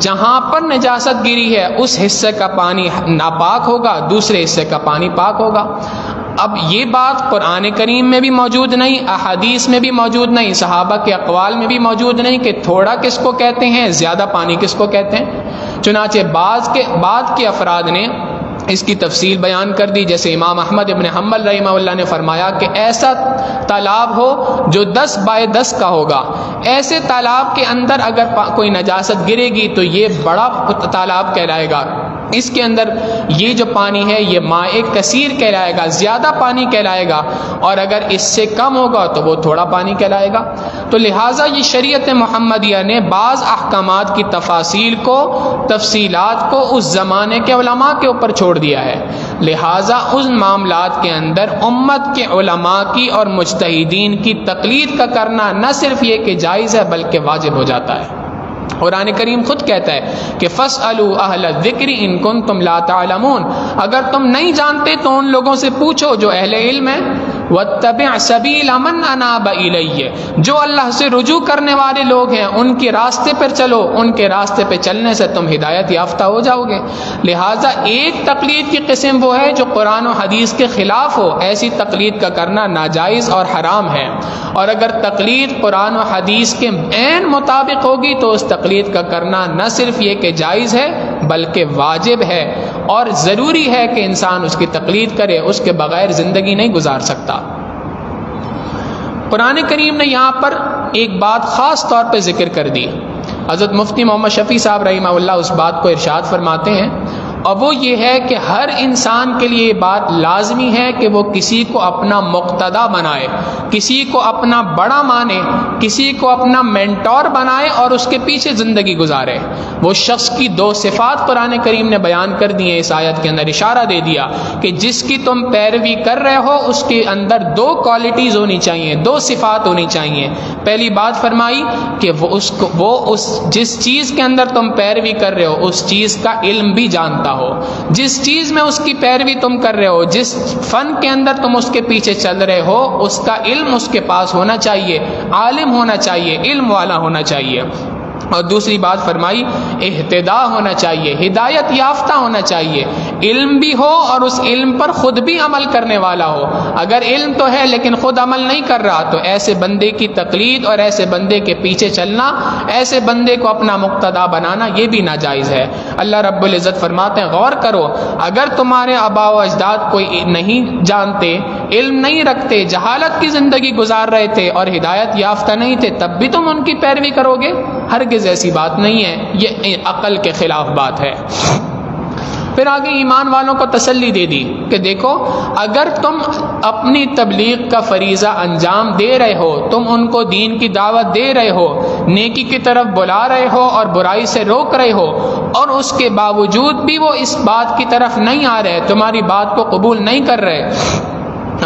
جہاں پر نجاست گری ہے اس حصے کا پانی ناپاک ہوگا، دوسرے حصے کا پانی پاک ہوگا۔ اب یہ بات قرآن کریم میں بھی موجود نہیں، احادیث میں بھی موجود نہیں، صحابہ کے اقوال میں بھی موجود نہیں کہ تھوڑا کس کو کہتے ہیں، زیادہ پانی کس کو کہتے ہیں۔ چنانچہ بعض کے افراد نے اس کی تفصیل بیان کر دی، جیسے امام احمد ابن حنبل رحمہ اللہ نے فرمایا کہ ایسا تالاب ہو جو 10 بائی 10 کا ہوگا، ایسے تالاب کے اندر اگر کوئی نجاست گرے گی تو یہ بڑا تالاب کہلائے گا، اس کے اندر یہ جو پانی ہے یہ ماء کثیر کہلائے گا، زیادہ پانی کہلائے گا، اور اگر اس سے کم ہوگا تو وہ تھوڑا پانی کہلائے گا۔ تو لہٰذا یہ شریعت محمدیہ نے بعض احکامات کی تفاصیل کو، تفصیلات کو اس زمانے کے علماء کے اوپر چھوڑ دیا ہے، لہٰذا ان معاملات کے اندر امت کے علماء کی اور مجتہدین کی تقلید کا کرنا نہ صرف یہ کہ جائز ہے بلکہ واجب ہو جاتا ہے۔ قرآن کریم خود کہتا ہے کہ فَاسْأَلُوا أَهْلَ الذِّكْرِ إِن كُنتُمْ لَا تَعْلَمُونَ، اگر تم نہیں جانتے تو ان لوگوں سے پوچھو جو اہل علم ہیں۔ وَاتَّبِعْ سَبِيلَ مَنْ أَنَابَ إِلَيَّ، جو اللہ سے رجوع کرنے والے لوگ ہیں ان کے راستے پر چلو، ان کے راستے پہ چلنے سے تم ہدایت یافتہ ہو جاؤ گے۔ لہٰذا ایک تقلید کی قسم وہ ہے جو قرآن و حدیث کے خلاف ہو، ایسی تقلید کا کرنا ناجائز اور حرام ہے، اور اگر تقلید قرآن و حدیث کے عین مطابق ہوگی تو اس تقلید کا کرنا نہ صرف یہ کہ جائز ہے بلکہ واجب ہے، اور ضروری ہے کہ انسان اس کی تقلید کرے، اس کے بغیر زندگی نہیں گزار سکتا۔ قرآن کریم نے یہاں پر ایک بات خاص طور پہ ذکر کر دی، حضرت مفتی محمد شفیع صاحب رحمہ اللہ اس بات کو ارشاد فرماتے ہیں، اور وہ یہ ہے کہ ہر انسان کے لیے یہ بات لازمی ہے کہ وہ کسی کو اپنا مقتدا بنائے، کسی کو اپنا بڑا مانے، کسی کو اپنا مینٹور بنائے اور اس کے پیچھے زندگی گزارے۔ وہ شخص کی 2 صفات قرآن کریم نے بیان کر دی ہیں، اس آیت کے اندر اشارہ دے دیا کہ جس کی تم پیروی کر رہے ہو اس کے اندر 2 کوالٹیز ہونی چاہیے، 2 صفات ہونی چاہیے۔ پہلی بات فرمائی کہ وہ جس چیز کے اندر تم پیروی کر رہے ہو اس چیز کا علم بھی جانتا ہو، جس چیز میں اس کی پیروی تم کر رہے ہو، جس فن کے اندر تم اس کے پیچھے چل رہے ہو، اس کا علم اس کے پاس ہونا چاہیے، عالم ہونا چاہیے، علم والا ہونا چاہیے۔ اور دوسری بات فرمائی اہتدا ہونا چاہیے، ہدایت یافتہ ہونا چاہیے، علم بھی ہو اور اس علم پر خود بھی عمل کرنے والا ہو۔ اگر علم تو ہے لیکن خود عمل نہیں کر رہا تو ایسے بندے کی تقلید اور ایسے بندے کے پیچھے چلنا، ایسے بندے کو اپنا مقتدا بنانا یہ بھی ناجائز ہے۔ اللہ رب العزت فرماتے ہیں غور کرو، اگر تمہارے آباء و اجداد کوئی نہیں جانتے، علم نہیں رکھتے، جہالت کی زندگی گزار رہے تھے اور ہدایت یافتہ نہیں تھے، تب بھی تم ان کی پیروی کرو گے؟ ہرگز ایسی بات نہیں ہے، یہ عقل کے خلاف بات ہے۔ پھر آگے ایمان والوں کو تسلی دے دی کہ دیکھو اگر تم اپنی تبلیغ کا فریضہ انجام دے رہے ہو، تم ان کو دین کی دعوت دے رہے ہو، نیکی کی طرف بلا رہے ہو اور برائی سے روک رہے ہو، اور اس کے باوجود بھی وہ اس بات کی طرف نہیں آ رہے، تمہاری بات کو قبول نہیں کر رہے،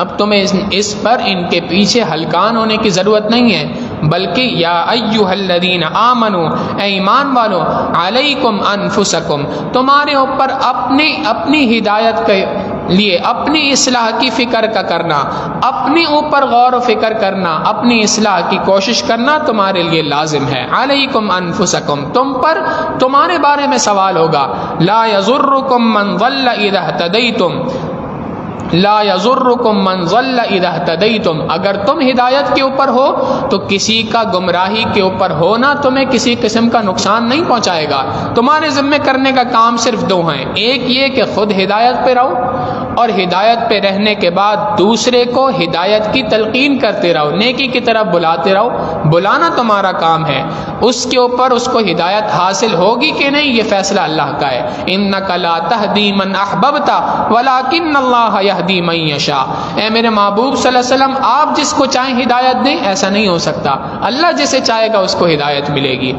اب تمہیں اس پر ان کے پیچھے ہلکان ہونے کی ضرورت نہیں ہے، بلکہ یا ایھا الذین آمنو، اے ایمان والو، علیکم انفسکم، تمہارے اوپر اپنی ہدایت کے لیے اپنی اصلاح کی فکر کا کرنا، اپنے اوپر غور و فکر کرنا، اپنی اصلاح کی کوشش کرنا تمہارے لیے لازم ہے۔ علیکم انفسکم، تم پر تمہارے بارے میں سوال ہوگا۔ لا یضرکم من ضل اذا اہتدیتم، لا یضرکم من ضل اذا اہتدیتم، اگر تم ہدایت کے اوپر ہو تو کسی کا گمراہی کے اوپر ہونا تمہیں کسی قسم کا نقصان نہیں پہنچائے گا۔ تمہارے ذمہ کرنے کا کام صرف 2 ہیں، ایک یہ کہ خود ہدایت پہ رہو، اور ہدایت پہ رہنے کے بعد دوسرے کو ہدایت کی تلقین کرتے رہو، نیکی کی طرف بلاتے رہو، بلانا تمہارا کام ہے، اس کے اوپر اس کو ہدایت حاصل ہوگی کہ نہیں یہ فیصلہ اللہ کا ہے۔ انک لا تہدی من احببت ولکن اللہ یہدی من یشاء، اے میرے محبوب صلی اللہ علیہ وسلم آپ جس کو چاہیں ہدایت دیں، ایسا نہیں ہو سکتا، اللہ جسے چاہے گا اس کو ہدایت ملے گی۔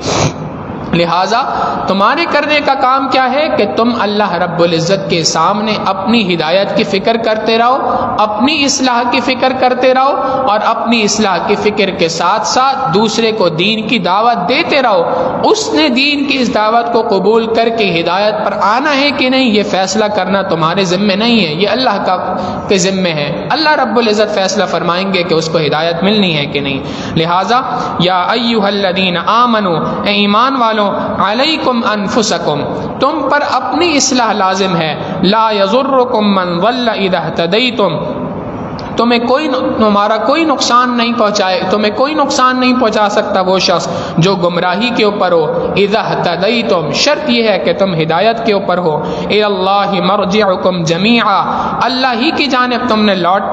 لہٰذا تمہارے کرنے کا کام کیا ہے کہ تم اللہ رب العزت کے سامنے اپنی ہدایت کی فکر کرتے رہو، اپنی اصلاح کی فکر کرتے رہو، اور اپنی اصلاح کی فکر کے ساتھ ساتھ دوسرے کو دین کی دعوت دیتے رہو۔ اس نے دین کی اس دعوت کو قبول کر کے ہدایت پر آنا ہے کہ نہیں یہ فیصلہ کرنا تمہارے ذمے نہیں ہے، یہ اللہ کے ذمے ہے۔ اللہ رب العزت فیصلہ فرمائیں گے کہ اس کو ہدایت ملنی ہے کہ نہیں۔ لہٰذا یا ایھا الذین آمنو، اے ایمان والو، علیکم انفسکم، تم پر اپنی اصلاح لازم ہے۔ لا یضرکم من ضل اذا اہتدیتم، تمہارا کوئی نقصان نہیں پہنچائے، تمہیں کوئی نقصان نہیں پہنچا سکتا وہ شخص جو گمراہی کے اوپر ہو۔ اذا اہتدیتم، شرط یہ ہے کہ تم ہدایت کے اوپر ہو۔ الی اللہ مرجعکم جمیعا، اللہ ہی کی جانب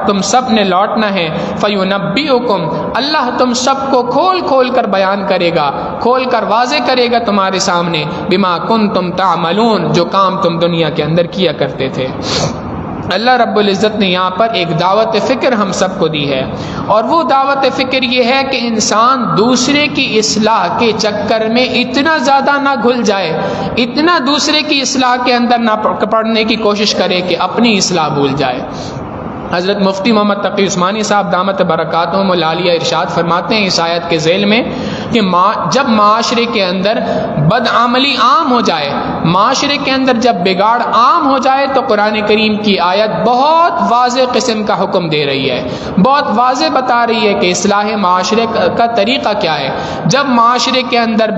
تم سب نے لوٹنا ہے۔ فینبئکم، اللہ تم سب کو کھول کھول کر بیان کرے گا، کھول کر واضح کرے گا تمہارے سامنے، بما کنتم تعملون، جو کام تم دنیا کے اندر کیا کرتے تھے۔ اللہ رب العزت نے یہاں پر ایک دعوت فکر ہم سب کو دی ہے، اور وہ دعوت فکر یہ ہے کہ انسان دوسرے کی اصلاح کے چکر میں اتنا زیادہ نہ گھل جائے، اتنا دوسرے کی اصلاح کے اندر نہ پڑنے کی کوشش کرے کہ اپنی اصلاح بھول جائے۔ حضرت مفتی محمد تقی عثمانی صاحب دامت برکاتہم العالیہ ارشاد فرماتے ہیں اس آیت کے ذیل میں کہ جب معاشرے کے اندر بدعملی عام ہو جائے، معاشرے کے اندر جب بگاڑ عام ہو جائے، تو قرآن کریم کی آیت بہت واضح قسم کا حکم دے رہی ہے، بہت واضح بتا رہی ہے کہ اصلاح معاشرے کا طریقہ کیا ہے۔ جب معاشرے کے اندر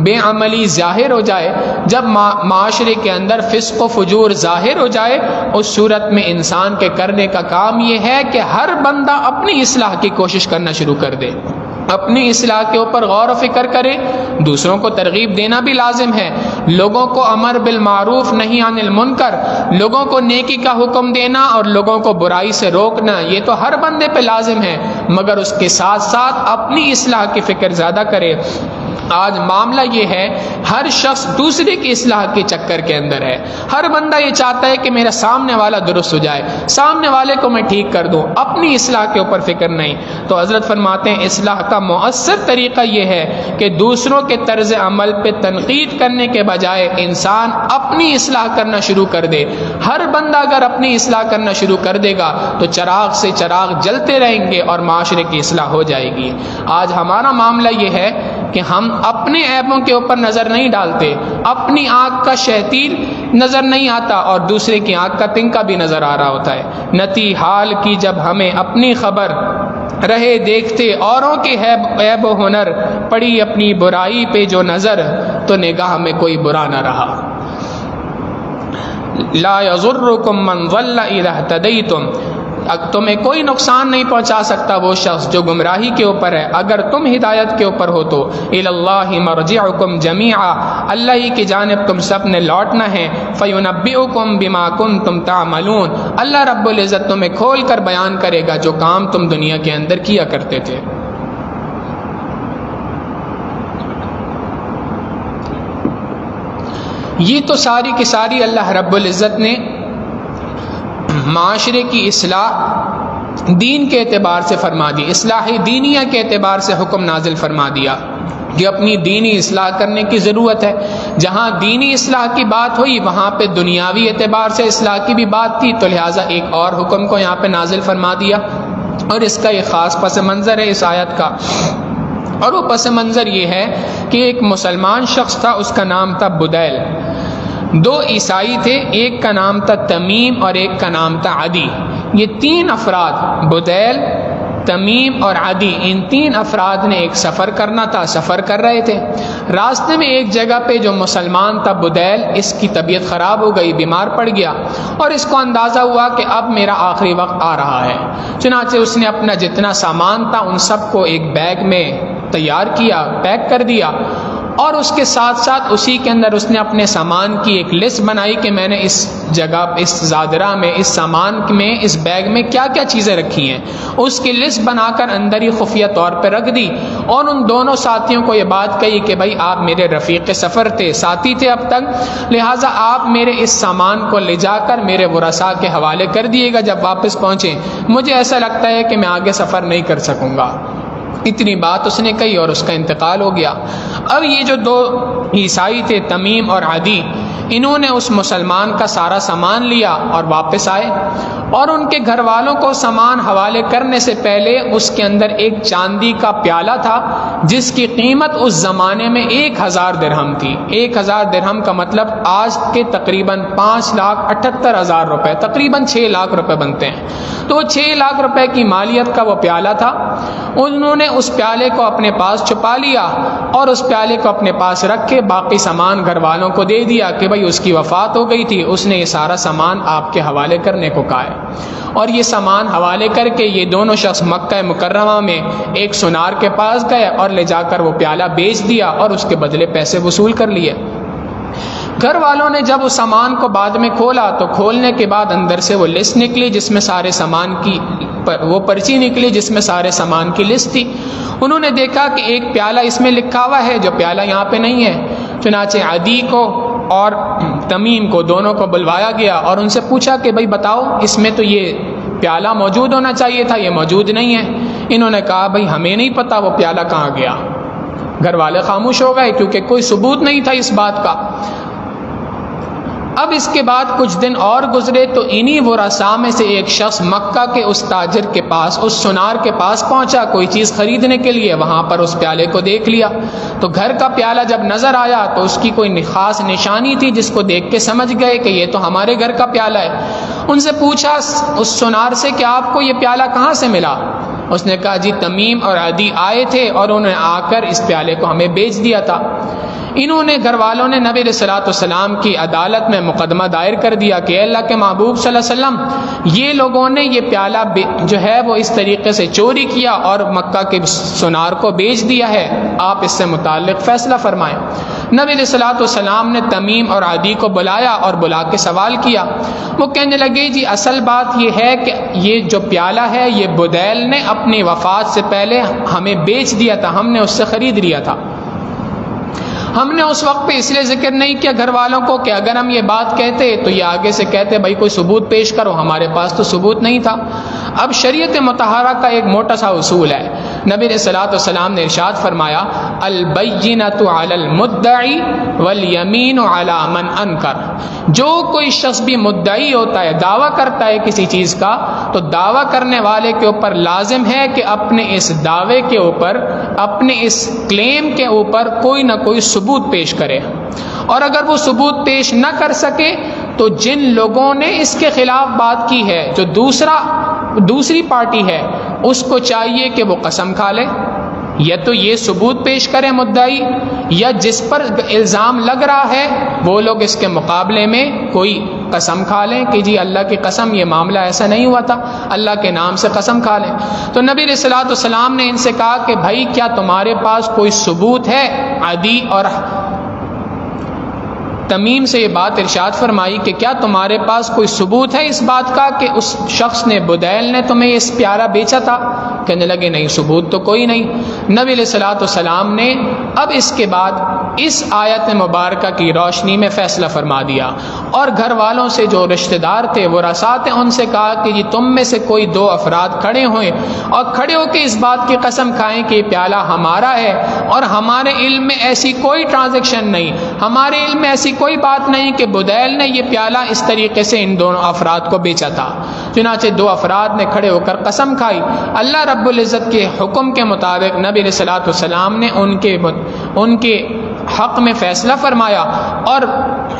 بے عملی ظاہر ہو جائے، جب معاشرے کے اندر فسق و فجور ظاہر ہو جائے، اس صورت میں انسان کے کرنے کا کام یہ ہے کہ ہر بندہ اپنی اصلاح کی کوشش کرنا شروع کر دے، اپنی اصلاح کے اوپر غور و فکر کرے۔ دوسروں کو ترغیب دینا بھی لازم ہے، لوگوں کو امر بالمعروف نہی عن المنکر، لوگوں کو نیکی کا حکم دینا اور لوگوں کو برائی سے روکنا، یہ تو ہر بندے پہ لازم ہے، مگر اس کے ساتھ ساتھ اپنی اصلاح کی فکر زیادہ کرے۔ آج معاملہ یہ ہے، ہر شخص دوسرے کی اصلاح کے چکر کے اندر ہے، ہر بندہ یہ چاہتا ہے کہ میرا سامنے والا درست ہو جائے، سامنے والے کو میں ٹھیک کر دوں، اپنی اصلاح کے اوپر فکر نہیں۔ تو حضرت فرماتے ہیں اصلاح کا مؤثر طریقہ یہ ہے کہ دوسروں کے طرز عمل پہ تنقید کرنے کے بجائے انسان اپنی اصلاح کرنا شروع کر دے۔ ہر بندہ اگر اپنی اصلاح کرنا شروع کر دے گا تو چراغ سے چراغ جلتے رہیں گے اور معاشرے کی اصلاح ہو جائے گی۔ آج ہمارا معاملہ یہ ہے کہ ہم اپنے عیبوں کے اوپر نظر نہیں ڈالتے، اپنی آنکھ کا شہتیل نظر نہیں آتا اور دوسرے کی آنکھ کا تنکا بھی نظر آ رہا ہوتا ہے۔ نتی حال کی جب ہمیں اپنی خبر رہے دیکھتے اوروں کے عیب و ہنر، پڑی اپنی برائی پہ جو نظر تو نگاہ میں کوئی برا نہ رہا۔ لا یضرکم من ضل اذا اہتدیتم، تمہیں کوئی نقصان نہیں پہنچا سکتا وہ شخص جو گمراہی کے اوپر ہے اگر تم ہدایت کے اوپر ہو تو۔ الی اللہ مرجعکم جمیعا، اللہ ہی کی جانب تم سب نے لوٹنا ہے۔ فینبئکم بما کنتم تعملون، اللہ رب العزت تمہیں کھول کر بیان کرے گا جو کام تم دنیا کے اندر کیا کرتے تھے۔ یہ تو ساری کی ساری اللہ رب العزت نے معاشرے کی اصلاح دین کے اعتبار سے فرما دی، اصلاح دینیہ کے اعتبار سے حکم نازل فرما دیا کہ اپنی دینی اصلاح کرنے کی ضرورت ہے۔ جہاں دینی اصلاح کی بات ہوئی وہاں پہ دنیاوی اعتبار سے اصلاح کی بھی بات تھی، تو لہٰذا ایک اور حکم کو یہاں پہ نازل فرما دیا، اور اس کا ایک خاص پس منظر ہے اس آیت کا، اور وہ پس منظر یہ ہے کہ ایک مسلمان شخص تھا، اس کا نام تھا بدیل۔ دو عیسائی تھے، ایک کا نام تھا تمیم اور ایک کا نام تھا عدی۔ یہ تین افراد، بدیل، تمیم اور عدی، ان تین افراد نے ایک سفر کرنا تھا، سفر کر رہے تھے۔ راستے میں ایک جگہ پہ جو مسلمان تھا بدیل، اس کی طبیعت خراب ہو گئی، بیمار پڑ گیا، اور اس کو اندازہ ہوا کہ اب میرا آخری وقت آ رہا ہے۔ چنانچہ اس نے اپنا جتنا سامان تھا ان سب کو ایک بیگ میں تیار کیا، پیک کر دیا، اور اس کے ساتھ ساتھ اسی کے اندر اس نے اپنے سامان کی ایک لسٹ بنائی کہ میں نے اس جگہ، اس زادرہ میں، اس سامان میں، اس بیگ میں کیا کیا چیزیں رکھی ہیں، اس کی لسٹ بنا کر اندر ہی خفیہ طور پہ رکھ دی، اور ان دونوں ساتھیوں کو یہ بات کہی کہ بھائی آپ میرے رفیق سفر تھے، ساتھی تھے اب تک، لہٰذا آپ میرے اس سامان کو لے جا کر میرے ورثاء کے حوالے کر دیے گا جب واپس پہنچیں، مجھے ایسا لگتا ہے کہ میں آگے سفر نہیں کر سکوں گا۔ اتنی بات اس نے کہی اور اس کا انتقال ہو گیا۔ اب یہ جو دو عیسائی تھے تمیم اور عدی، انہوں نے اس مسلمان کا سارا سامان لیا اور واپس آئے، اور ان کے گھر والوں کو سامان حوالے کرنے سے پہلے اس کے اندر ایک چاندی کا پیالہ تھا جس کی قیمت اس زمانے میں 1000 درہم تھی۔ 1000 درہم کا مطلب آج کے تقریباً 5,78,000 روپے، تقریباً 6 لاکھ روپے بنتے ہیں۔ تو 6 لاکھ روپے کی مالیت کا وہ پیالہ تھا۔ انہوں نے اس پیالے کو اپنے پاس چھپا لیا اور اس پیالے کو اپنے پاس رکھ کے باقی سامان گھر والوں کو دے دیا کہ بھائی اس کی وفات ہو گئی تھی، اس نے یہ سارا سامان آپ کے حوالے کرنے کو کہا ہے۔ اور یہ سامان حوالے کر کے یہ دونوں شخص مکہ مکرمہ میں ایک سونار کے پاس گئے اور لے جا کر وہ پیالہ بیچ دیا اور اس کے بدلے پیسے وصول کر لیے۔ گھر والوں نے جب اس سامان کو بعد میں کھولا تو کھولنے کے بعد اندر سے وہ لسٹ نکلی جس میں سارے سامان کی وہ پرچی نکلی جس میں سارے سامان کی لسٹ تھی۔ انہوں نے دیکھا کہ ایک پیالہ اس میں لکھا ہوا ہے جو پیالہ یہاں پہ نہیں ہے۔ چنانچہ عدی کو اور تمیم کو دونوں کو بلوایا گیا اور ان سے پوچھا کہ بھائی بتاؤ اس میں تو یہ پیالہ موجود ہونا چاہیے تھا، یہ موجود نہیں ہے۔ انہوں نے کہا بھائی ہمیں نہیں پتہ وہ پیالہ کہاں گیا۔ گھر والے خاموش ہو گئے کیونکہ کوئی ثبوت نہیں تھا اس بات کا۔ اب اس کے بعد کچھ دن اور گزرے تو انہی ورثاء میں سے ایک شخص مکہ کے اس تاجر کے پاس، اس سونار کے پاس پہنچا کوئی چیز خریدنے کے لیے۔ وہاں پر اس پیالے کو دیکھ لیا تو گھر کا پیالہ جب نظر آیا تو اس کی کوئی خاص نشانی تھی جس کو دیکھ کے سمجھ گئے کہ یہ تو ہمارے گھر کا پیالہ ہے۔ ان سے پوچھا اس سونار سے کہ آپ کو یہ پیالہ کہاں سے ملا؟ اس نے کہا جی تمیم اور عدی آئے تھے اور انہوں نے آ کر اس پیالے کو ہمیں بیچ دیا تھا۔ انہوں نے گھر والوں نے نبی صلی اللہ علیہ وسلم کی عدالت میں مقدمہ دائر کر دیا کہ اے اللہ کے محبوب صلی اللہ علیہ وسلم یہ لوگوں نے یہ پیالہ جو ہے وہ اس طریقے سے چوری کیا اور مکہ کے سونار کو بیچ دیا ہے، آپ اس سے متعلق فیصلہ فرمائیں۔ نبی صلی اللہ علیہ وسلم نے تمیم اور عدی کو بلایا اور بلا کے سوال کیا۔ وہ کہنے لگے جی اصل بات یہ ہے کہ یہ جو پیالہ ہے یہ بدیل نے اپنی وفات سے پہلے ہمیں بیچ دیا تھا، ہم نے اس سے خرید لیا تھا۔ ہم نے اس وقت پہ اس لیے ذکر نہیں کیا گھر والوں کو کہ اگر ہم یہ بات کہتے تو یہ آگے سے کہتے بھائی کوئی ثبوت پیش کرو، ہمارے پاس تو ثبوت نہیں تھا۔ اب شریعت مطہرہ کا ایک موٹا سا اصول ہے۔ نبی صلی اللہ علیہ وسلم نے ارشاد فرمایا البینۃ علی المدعی والیمین علی من انکر۔ جو کوئی شخص بھی مدعی ہوتا ہے، دعویٰ کرتا ہے کسی چیز کا، تو دعویٰ کرنے والے کے اوپر لازم ہے کہ اپنے اس دعوے کے اوپر، اپنے اس کلیم کے اوپر کوئی نہ کوئی ثبوت پیش کرے، اور اگر وہ ثبوت پیش نہ کر سکے تو جن لوگوں نے اس کے خلاف بات کی ہے، جو دوسری پارٹی ہے، اس کو چاہیے کہ وہ قسم کھا لے، یا تو یہ ثبوت پیش کرے مدعی، یا جس پر الزام لگ رہا ہے وہ لوگ اس کے مقابلے میں کوئی قسم کھا لیں کہ جی اللہ کی قسم یہ معاملہ ایسا نہیں ہوا تھا، اللہ کے نام سے قسم کھا لیں۔ تو نبی صلی اللہ علیہ وسلم نے ان سے کہا کہ بھائی کیا تمہارے پاس کوئی ثبوت ہے؟ عدی اور تمیم سے یہ بات ارشاد فرمائی کہ کیا تمہارے پاس کوئی ثبوت ہے اس بات کا کہ اس شخص نے بدیل نے تمہیں اس پیالہ بیچا تھا؟ کہنے لگے نہیں، ثبوت تو کوئی نہیں۔ نبی علیہ الصلوۃ والسلام نے اب اس کے بعد اس آیت مبارکہ کی روشنی میں فیصلہ فرما دیا، اور گھر والوں سے جو رشتہ دار تھے وہ رسات ان سے کہا کہ جی تم میں سے کوئی دو افراد کھڑے ہوئے اور کھڑے ہو کے اس بات کی قسم کھائیں کہ یہ پیالہ ہمارا ہے، اور ہمارے علم میں ایسی کوئی ٹرانزیکشن نہیں، ہمارے علم میں ایسی کوئی بات نہیں کہ بدیل نے یہ پیالہ اس طریقے سے ان دونوں افراد کو بیچا تھا۔ چنانچہ دو افراد نے کھڑے ہو کر قسم کھائی۔ اللہ رب العزت کے حکم کے مطابق نبی علیہ الصلوۃ والسلام نے ان کے حق میں فیصلہ فرمایا، اور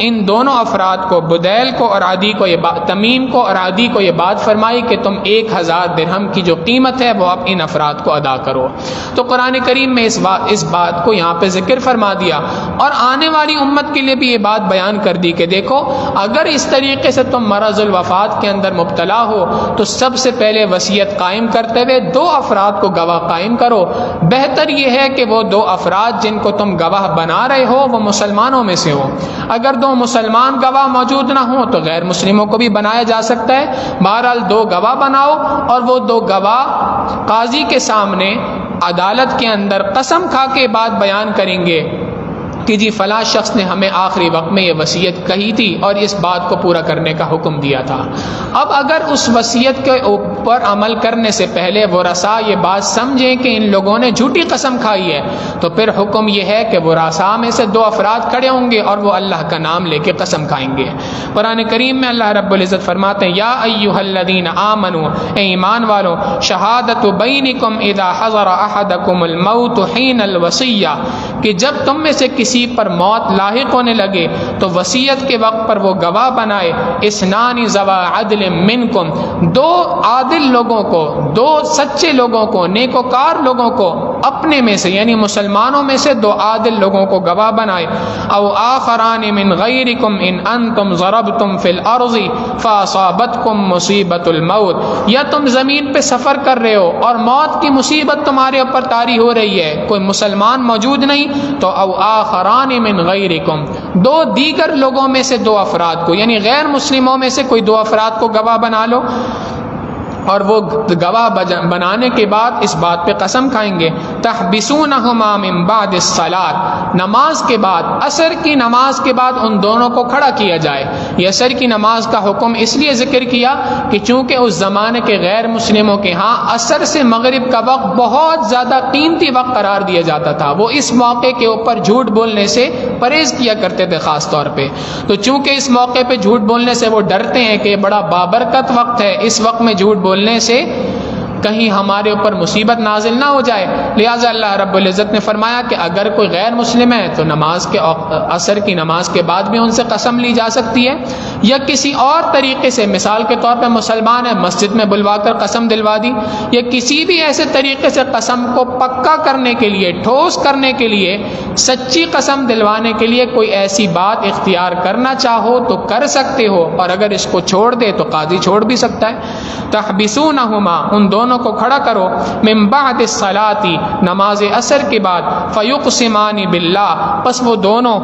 ان دونوں افراد کو، بدیل کو اور عدی کو، تمیم کو اور عدی کو یہ بات فرمائی کہ تم 1000 درہم کی جو قیمت ہے وہ اب ان افراد کو ادا کرو۔ تو قرآن کریم میں اس بات کو یہاں پہ ذکر فرما دیا، اور آنے والی امت کے لیے بھی یہ بات بیان کر دی کہ دیکھو اگر اس طریقے سے تم مرض الوفات کے اندر مبتلا ہو تو سب سے پہلے وصیت قائم کرتے ہوئے 2 افراد کو گواہ قائم کرو۔ بہتر یہ ہے کہ وہ 2 افراد جن کو تم گواہ بنا رہے ہو وہ مسلمانوں میں سے ہو۔ اگر 2 مسلمان گواہ موجود نہ ہوں تو غیر مسلموں کو بھی بنایا جا سکتا ہے۔ بہرحال 2 گواہ بناؤ، اور وہ 2 گواہ قاضی کے سامنے عدالت کے اندر قسم کھا کے بات بیان کریں گے کہ جی فلاں شخص نے ہمیں آخری وقت میں یہ وصیت کہی تھی اور اس بات کو پورا کرنے کا حکم دیا تھا۔ اب اگر اس وصیت کے اوپر عمل کرنے سے پہلے ورثاء یہ بات سمجھیں کہ ان لوگوں نے جھوٹی قسم کھائی ہے تو پھر حکم یہ ہے کہ ورثاء میں سے 2 افراد کھڑے ہوں گے اور وہ اللہ کا نام لے کے قسم کھائیں گے۔ قرآن کریم میں اللہ رب العزت فرماتے ہیں یا ایھا الذین آمنوا، اے ایمان والو، شہادت بینکم اذا حضر احدکم الموت حین الوصیہ، کہ جب تم میں سے کسی پر موت لاحق ہونے لگے تو وصیت کے وقت پر وہ گواہ بنائے، اثنان ذوا عدل منکم، 2 عادل لوگوں کو، 2 سچے لوگوں کو، نیکوکار لوگوں کو اپنے میں سے یعنی مسلمانوں میں سے 2 عادل لوگوں کو گواہ بنائے. او آخران من غیرکم ان انتم ضربتم فی الارض فاصابتکم مصیبت الموت، یا تم زمین پہ سفر کر رہے ہو اور موت کی مصیبت تمہارے اوپر طاری ہو رہی ہے، کوئی مسلمان موجود نہیں، تو او آخران من غیرکم، 2 دیگر لوگوں میں سے 2 افراد کو یعنی غیر مسلموں میں سے کوئی 2 افراد کو گواہ بنا لو. اور وہ گواہ بنانے کے بعد اس بات پہ قسم کھائیں گے تحبسونہما من بعد الصلاۃ، نماز کے بعد، عصر کی نماز کے بعد ان دونوں کو کھڑا کیا جائے. یہ عصر کی نماز کا حکم اس لیے ذکر کیا کہ چونکہ اس زمانے کے غیر مسلموں کے ہاں عصر سے مغرب کا وقت بہت زیادہ قیمتی وقت قرار دیا جاتا تھا، وہ اس موقع کے اوپر جھوٹ بولنے سے پرہیز کیا کرتے تھے خاص طور پہ. تو چونکہ اس موقع پہ جھوٹ بولنے سے وہ ڈرتے ہیں کہ یہ بڑا بابرکت وقت ہے، اس وقت میں جھوٹ بولنے سے کہیں ہمارے اوپر مصیبت نازل نہ ہو جائے، لہٰذا اللہ رب العزت نے فرمایا کہ اگر کوئی غیر مسلم ہے تو نماز کے عصر کی نماز کے بعد بھی ان سے قسم لی جا سکتی ہے، یا کسی اور طریقے سے، مثال کے طور پہ مسلمان ہے مسجد میں بلوا کر قسم دلوا دی، یا کسی بھی ایسے طریقے سے قسم کو پکا کرنے کے لیے، ٹھوس کرنے کے لیے، سچی قسم دلوانے کے لیے کوئی ایسی بات اختیار کرنا چاہو تو کر سکتے ہو، اور اگر اس کو چھوڑ دے تو قاضی چھوڑ بھی سکتا ہے. تحبسونہما، ان دونوں کو کھڑا کرو، من بعد الصلاۃ، نماز عصر کے بعد، فیقسمان باللہ، پس وہ دونوں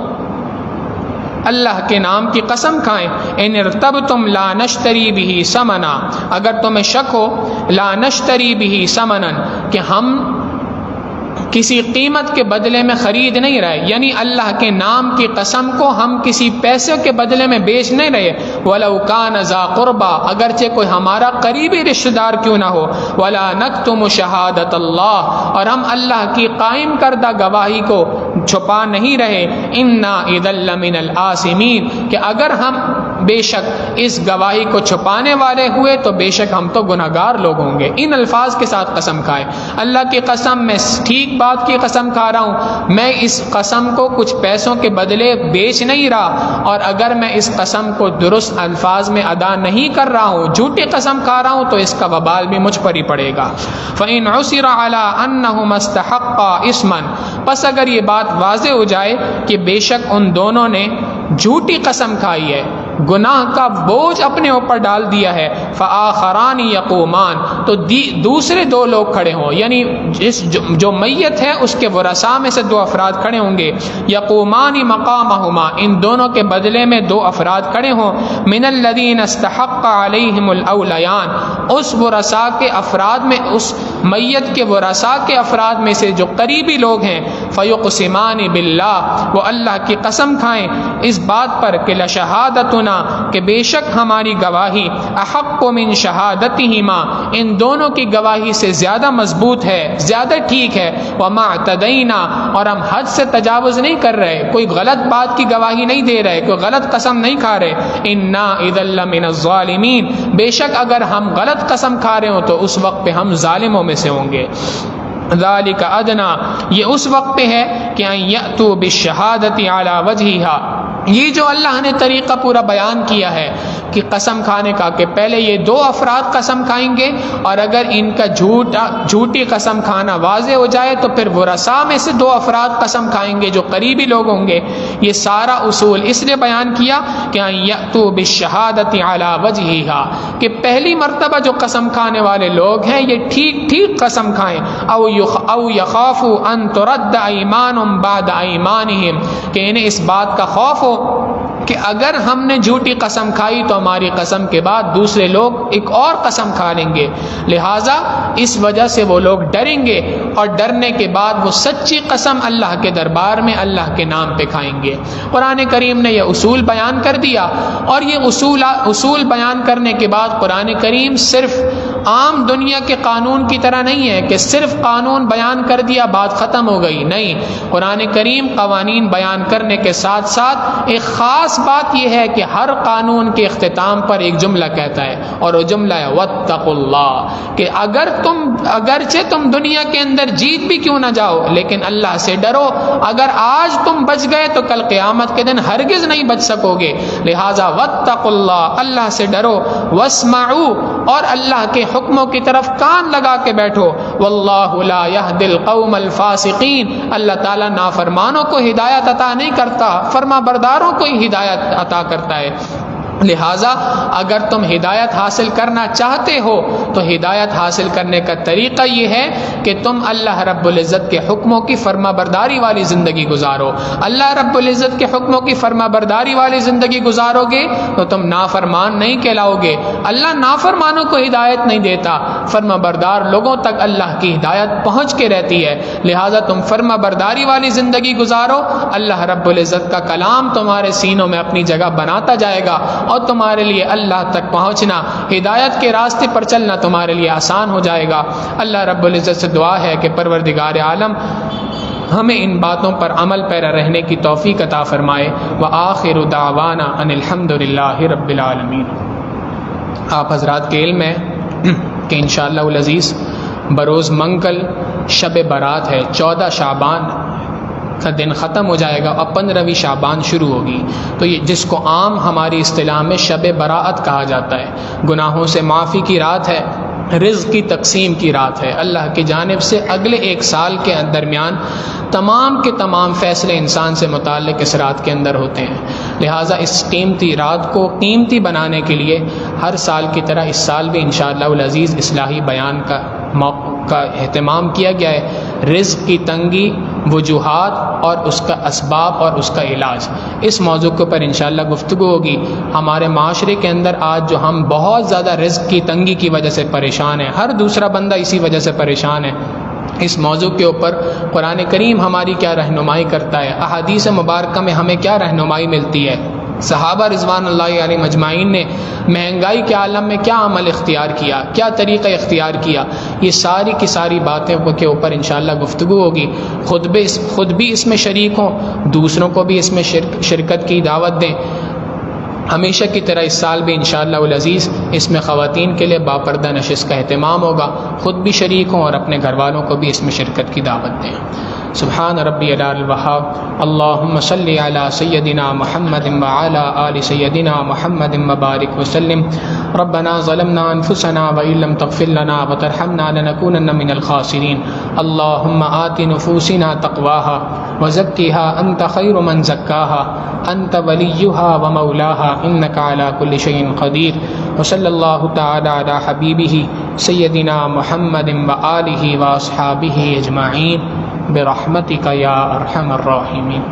اللہ کے نام کی قسم کھائیں، ان ارتبتم لا نشتری بہ ثمنا، اگر تمہیں شک ہو، لا نشتری بہ ثمنا، کہ ہم کسی قیمت کے بدلے میں خرید نہیں رہے، یعنی اللہ کے نام کی قسم کو ہم کسی پیسے کے بدلے میں بیچ نہیں رہے. وَلَوْ كَانَ ذَا قُرْبَى، اگرچہ کوئی ہمارا قریبی رشتہ دار کیوں نہ ہو. وَلَا نَكْتُمُ شَهَادَةَ اللَّهِ، اور ہم اللہ کی قائم کردہ گواہی کو چھپا نہیں رہے. إِنَّا إِذًا لَّمِنَ الْآثِمِينَ، کہ اگر ہم بے شک اس گواہی کو چھپانے والے ہوئے تو بے شک ہم تو گناہگار لوگ ہوں گے. ان الفاظ کے ساتھ قسم کھائے، اللہ کی قسم، میں ٹھیک بات کی قسم کھا رہا ہوں، میں اس قسم کو کچھ پیسوں کے بدلے بیچ نہیں رہا، اور اگر میں اس قسم کو درست الفاظ میں ادا نہیں کر رہا ہوں، جھوٹی قسم کھا رہا ہوں، تو اس کا وبال بھی مجھ پر ہی پڑے گا. فَإِنْ عُثِرَ عَلَىٰ أَنَّهُمَا اسْتَحَقَّا إِثْمًا، پس اگر یہ بات واضح ہو جائے کہ بے شک ان دونوں نے جھوٹی قسم کھائی ہے، گناہ کا بوجھ اپنے اوپر ڈال دیا ہے، فآخران یقومان، تو دوسرے 2 لوگ کھڑے ہوں، یعنی جو میت ہے اس کے ورثاء میں سے 2 افراد کھڑے ہوں گے. یقومان مقامہما، ان دونوں کے بدلے میں 2 افراد کھڑے ہوں. من الذین استحق علیہم الاولیان، اس ورثاء کے افراد میں، اس میت کے ورثاء کے افراد میں سے جو قریبی لوگ ہیں. فیقسمان باللہ، وہ اللہ کی قسم کھائیں اس بات پر کہ لشہادتنا، کہ بے شک ہماری گواہی، احق من شہادتہما، ان دونوں کی گواہی سے زیادہ مضبوط ہے، زیادہ ٹھیک ہے. وما اعتدینا، اور ہم حد سے تجاوز نہیں کر رہے، کوئی غلط بات کی گواہی نہیں دے رہے، کوئی غلط قسم نہیں کھا رہے. انا اذا لمن الظالمین، بے شک اگر ہم غلط قسم کھا رہے ہوں تو اس وقت پہ ہم ظالموں میں سے ہوں گے. ذالک ادنا، یہ اس وقت پہ ہے کہ ان یأتوا بالشہادۃ علی وجہہا، یہ جو اللہ نے طریقہ پورا بیان کیا ہے کہ قسم کھانے کا، کہ پہلے یہ 2 افراد قسم کھائیں گے، اور اگر ان کا جھوٹی قسم کھانا واضح ہو جائے تو پھر ورثاء میں سے 2 افراد قسم کھائیں گے جو قریبی لوگ ہوں گے. یہ سارا اصول اس لیے بیان کیا کہ ان یأتوا بالشہادۃ علی وجہہا، کہ پہلی مرتبہ جو قسم کھانے والے لوگ ہیں یہ ٹھیک قسم کھائیں. او یخافوا ان ترد ایمان بعد ایمانہم، کہ انہیں اس بات کا خوف ہو کہ اگر ہم نے جھوٹی قسم کھائی تو ہماری قسم کے بعد دوسرے لوگ ایک اور قسم کھا لیں گے، لہٰذا اس وجہ سے وہ لوگ ڈریں گے، اور ڈرنے کے بعد وہ سچی قسم اللہ کے دربار میں اللہ کے نام پہ کھائیں گے. قرآن کریم نے یہ اصول بیان کر دیا، اور یہ اصول بیان کرنے کے بعد قرآن کریم صرف عام دنیا کے قانون کی طرح نہیں ہے کہ صرف قانون بیان کر دیا بات ختم ہو گئی، نہیں. قرآن کریم قوانین بیان کرنے کے ساتھ ساتھ ایک خاص بات یہ ہے کہ ہر قانون کے اختتام پر ایک جملہ کہتا ہے، اور وہ جملہ ہے واتقوا اللہ، کہ اگرچہ تم دنیا کے اندر جیت بھی کیوں نہ جاؤ لیکن اللہ سے ڈرو. اگر آج تم بچ گئے تو کل قیامت کے دن ہرگز نہیں بچ سکو گے، لہٰذا واتقوا اللہ، اللہ سے ڈرو. واسمعوا، اور اللہ کے حکموں کی طرف کان لگا کے بیٹھو۔ واللہ لا یہدی القوم الفاسقین، اللہ تعالیٰ نافرمانوں کو ہدایت عطا نہیں کرتا، فرما برداروں کو ہی ہدایت عطا کرتا ہے۔ لہٰذا اگر تم ہدایت حاصل کرنا چاہتے ہو تو ہدایت حاصل کرنے کا طریقہ یہ ہے کہ تم اللہ رب العزت کے حکموں کی فرما برداری والی زندگی گزارو۔ اللہ رب العزت کے حکموں کی فرما برداری والی زندگی گزارو گے تو تم نافرمان نہیں کہلاؤ گے۔ اللہ نافرمانوں کو ہدایت نہیں دیتا، فرما بردار لوگوں تک اللہ کی ہدایت پہنچ کے رہتی ہے۔ لہٰذا تم فرما برداری والی زندگی گزارو، اللہ رب العزت کا کلام تمہارے سینوں میں اپنی جگہ بناتا جائے گا اور تمہارے لیے اللہ تک پہنچنا، ہدایت کے راستے پر چلنا تمہارے لیے آسان ہو جائے گا۔ اللہ رب العزت سے دعا ہے کہ پروردگار عالم ہمیں ان باتوں پر عمل پیرا رہنے کی توفیق عطا فرمائے۔ وآخر دعوانا ان الحمد للہ رب العالمین۔ آپ حضرات کے علم ہے کہ انشاءاللہ العزیز بروز منگل شب برات ہے، 14 شعبان کا دن ختم ہو جائے گا اور 15ویں شعبان شروع ہوگی، تو یہ جس کو عام ہماری اصطلاح میں شب براءت کہا جاتا ہے، گناہوں سے معافی کی رات ہے، رزق کی تقسیم کی رات ہے۔ اللہ کی جانب سے اگلے 1 سال کے درمیان تمام کے تمام فیصلے انسان سے متعلق اس رات کے اندر ہوتے ہیں۔ لہٰذا اس قیمتی رات کو قیمتی بنانے کے لیے ہر سال کی طرح اس سال بھی انشاءاللہ العزیز اصلاحی بیان کا اہتمام کیا گیا ہے۔ رزق کی تنگی، وجوہات اور اس کا اسباب اور اس کا علاج، اس موضوع کے اوپر انشاءاللہ گفتگو ہوگی۔ ہمارے معاشرے کے اندر آج جو ہم بہت زیادہ رزق کی تنگی کی وجہ سے پریشان ہیں، ہر دوسرا بندہ اسی وجہ سے پریشان ہے، اس موضوع کے اوپر قرآن کریم ہماری کیا رہنمائی کرتا ہے، احادیث مبارکہ میں ہمیں کیا رہنمائی ملتی ہے، صحابہ رضوان اللہ علیہم اجمعین نے مہنگائی کے عالم میں کیا عمل اختیار کیا، کیا طریقہ اختیار کیا، یہ ساری کی ساری باتیں کے اوپر انشاءاللہ گفتگو ہوگی۔ خود بھی اس میں شریک ہوں، دوسروں کو بھی اس میں شرکت کی دعوت دیں۔ ہمیشہ کی طرح اس سال بھی انشاءاللہ العزیز اس میں خواتین کے لیے باپردہ نشست کا اہتمام ہوگا، خود بھی شریک ہوں اور اپنے گھر والوں کو بھی اس میں شرکت کی دعوت دیں۔ سبحان ربی العلی الوہاب، اللہم صلی علی سیدنا محمد وعلی آل سیدنا محمد وبارک وسلم۔ ربنا ظلمنا انفسنا وإن لم تغفر لنا وترحمنا لنكونن من الخاسرین۔ اللہم آت نفوسنا تقواها وزکها انت خیر من زکاها انت ولیها ومولاها انک علی کل شیء قدیر۔ وصلی اللہ تعالی علی حبیبہ سیدنا محمد وآلہ واصحابہ اجمعین برحمتک یا ارحم الراحمین۔